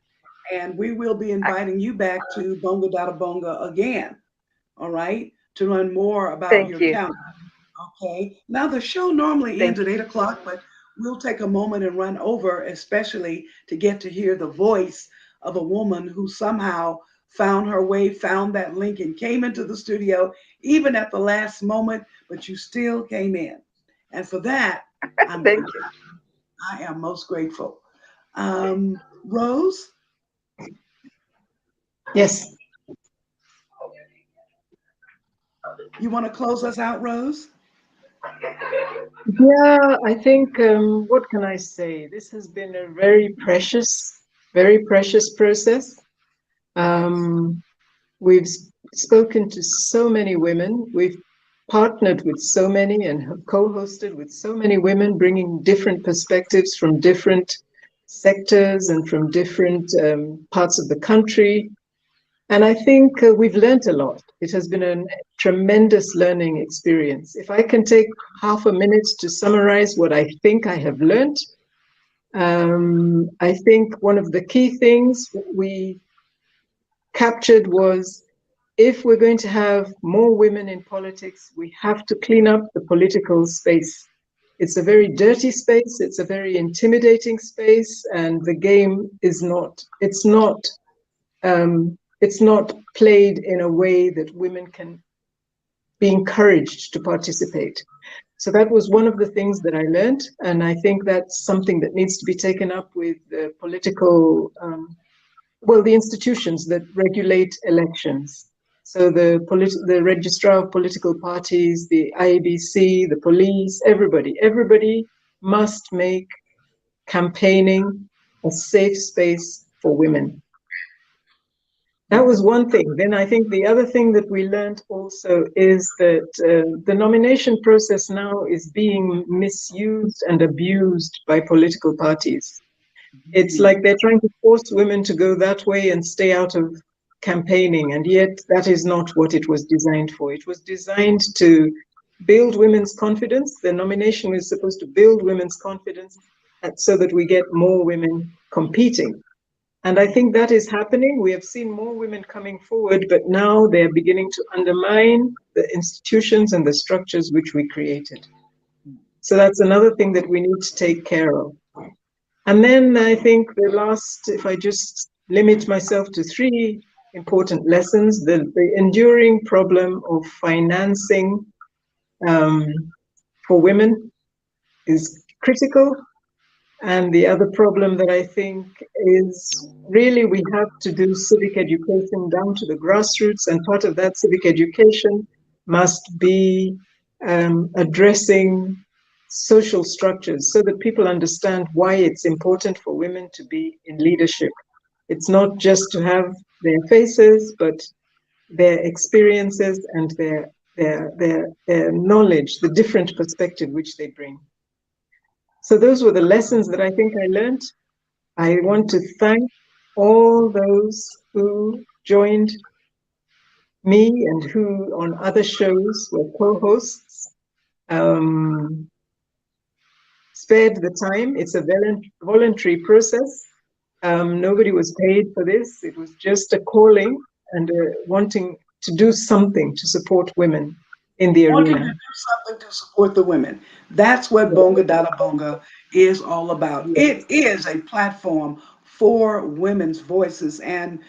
And we will be I, inviting you back to Bonga Dada Bonga again, all right, to learn more about thank your you. county. Okay. Now the show normally ends Thank at you. 8 o'clock, but we'll take a moment and run over, especially to get to hear the voice of a woman who somehow found her way, found that link, and came into the studio, even at the last moment, but you still came in. And for that, I'm Thank you. I am most grateful. Rose, Yes. you want to close us out, Rose? Yeah, I think, what can I say? This has been a very precious process. Um, we've spoken to so many women. We've partnered with so many and have co-hosted with so many women, bringing different perspectives from different sectors and from different parts of the country. And I think we've learned a lot. It has been a tremendous learning experience. If I can take half a minute to summarize what I think I have learned, I think one of the key things we captured was, if we're going to have more women in politics, we have to clean up the political space. It's a very dirty space, it's a very intimidating space, and the game is not, it's not played in a way that women can be encouraged to participate. So that was one of the things that I learned, and I think that's something that needs to be taken up with the political, the institutions that regulate elections. So the registrar of political parties, the IEBC, the police, everybody must make campaigning a safe space for women. That was one thing. Then I think the other thing that we learned also is that the nomination process now is being misused and abused by political parties. It's Mm. like they're trying to force women to go that way and stay out of campaigning, and yet that is not what it was designed for. It was designed to build women's confidence. The nomination is supposed to build women's confidence so that we get more women competing. And I think that is happening. We have seen more women coming forward, but now they're beginning to undermine the institutions and the structures which we created. So that's another thing that we need to take care of. And then I think the last, if I just limit myself to three important lessons, the enduring problem of financing um, for women is critical. And the other problem that I think is, really, we have to do civic education down to the grassroots, and part of that civic education must be addressing social structures so that people understand why it's important for women to be in leadership. It's not just to have their faces, but their experiences and their knowledge, the different perspective which they bring. So those were the lessons that I think I learned. I want to thank all those who joined me and who on other shows were co-hosts, spared the time. It's a voluntary process. Nobody was paid for this. It was just a calling and wanting to do something to support women in the Wanting to arena. do something to support the women. That's what BongaDadaBonga is all about. It is a platform for women's voices. And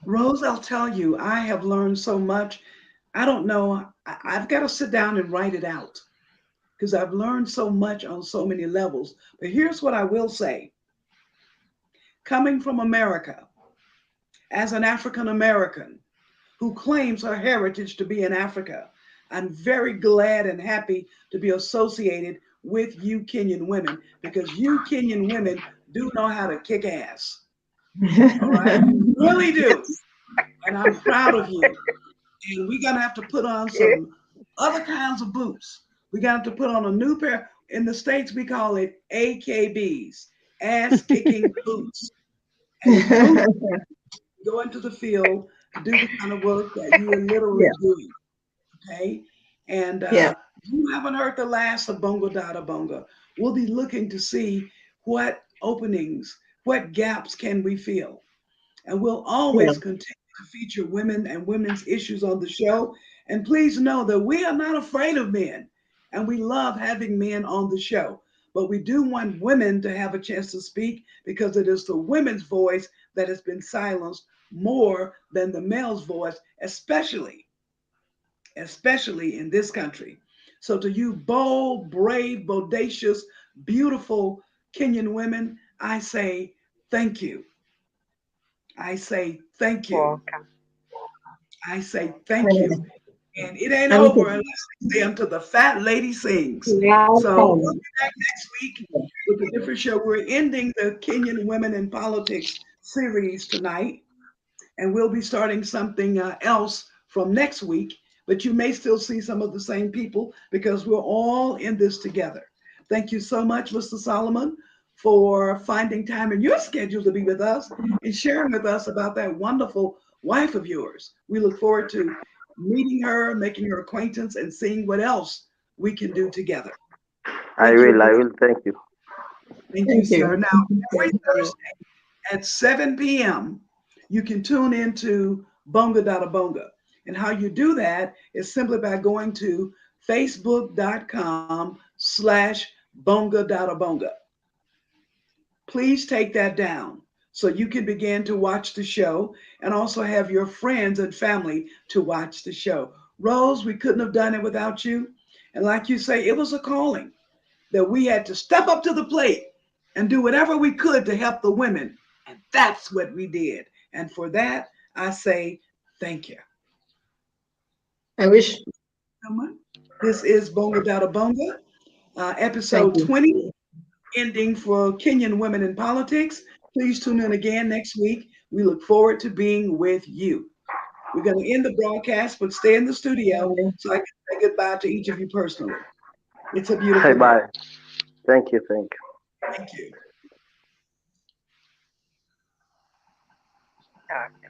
Rose, I'll tell you, I have learned so much. I don't know, I've got to sit down and write it out because I've learned so much on so many levels. But here's what I will say. Coming from America, as an African American who claims her heritage to be in Africa, I'm very glad and happy to be associated with you Kenyan women because you Kenyan women do know how to kick ass. All right? You really do. And I'm proud of you. And we're going to have to put on some other kinds of boots. We're going to have to put on a new pair. In the States, we call it AKBs, ass kicking boots. And it's boots go into the field to do the kind of work that you are literally doing. Okay. And you haven't heard the last of BongaDadaBonga. We'll be looking to see what openings, what gaps can we fill. And we'll always continue to feature women and women's issues on the show. And please know that we are not afraid of men. And we love having men on the show. But we do want women to have a chance to speak because it is the women's voice that has been silenced more than the male's voice, especially in this country. So to you bold, brave, bodacious, beautiful Kenyan women, I say thank you. I say thank you. Welcome. I say thank you. And it ain't over unless we stay until the fat lady sings. So we'll be back next week with a different show. We're ending the Kenyan Women in Politics series tonight, and we'll be starting something else from next week. But you may still see some of the same people because we're all in this together. Thank you so much, Mr. Solomon, for finding time in your schedule to be with us and sharing with us about that wonderful wife of yours. We look forward to meeting her, making her acquaintance, and seeing what else we can do together. I will. Thank you. Thank you, sir. Now, every Thursday at 7 p.m., you can tune into BongaDadaBonga. And how you do that is simply by going to facebook.com/BongaDadaBonga. Please take that down so you can begin to watch the show and also have your friends and family to watch the show. Rose, we couldn't have done it without you. And like you say, it was a calling that we had to step up to the plate and do whatever we could to help the women. And that's what we did. And for that, I say thank you. I wish. This is BongaDadaBonga, episode 20, ending for Kenyan Women in Politics. Please tune in again next week. We look forward to being with you. We're going to end the broadcast, but stay in the studio so I can say goodbye to each of you personally. It's a beautiful day. Bye. Thank you. Thank you.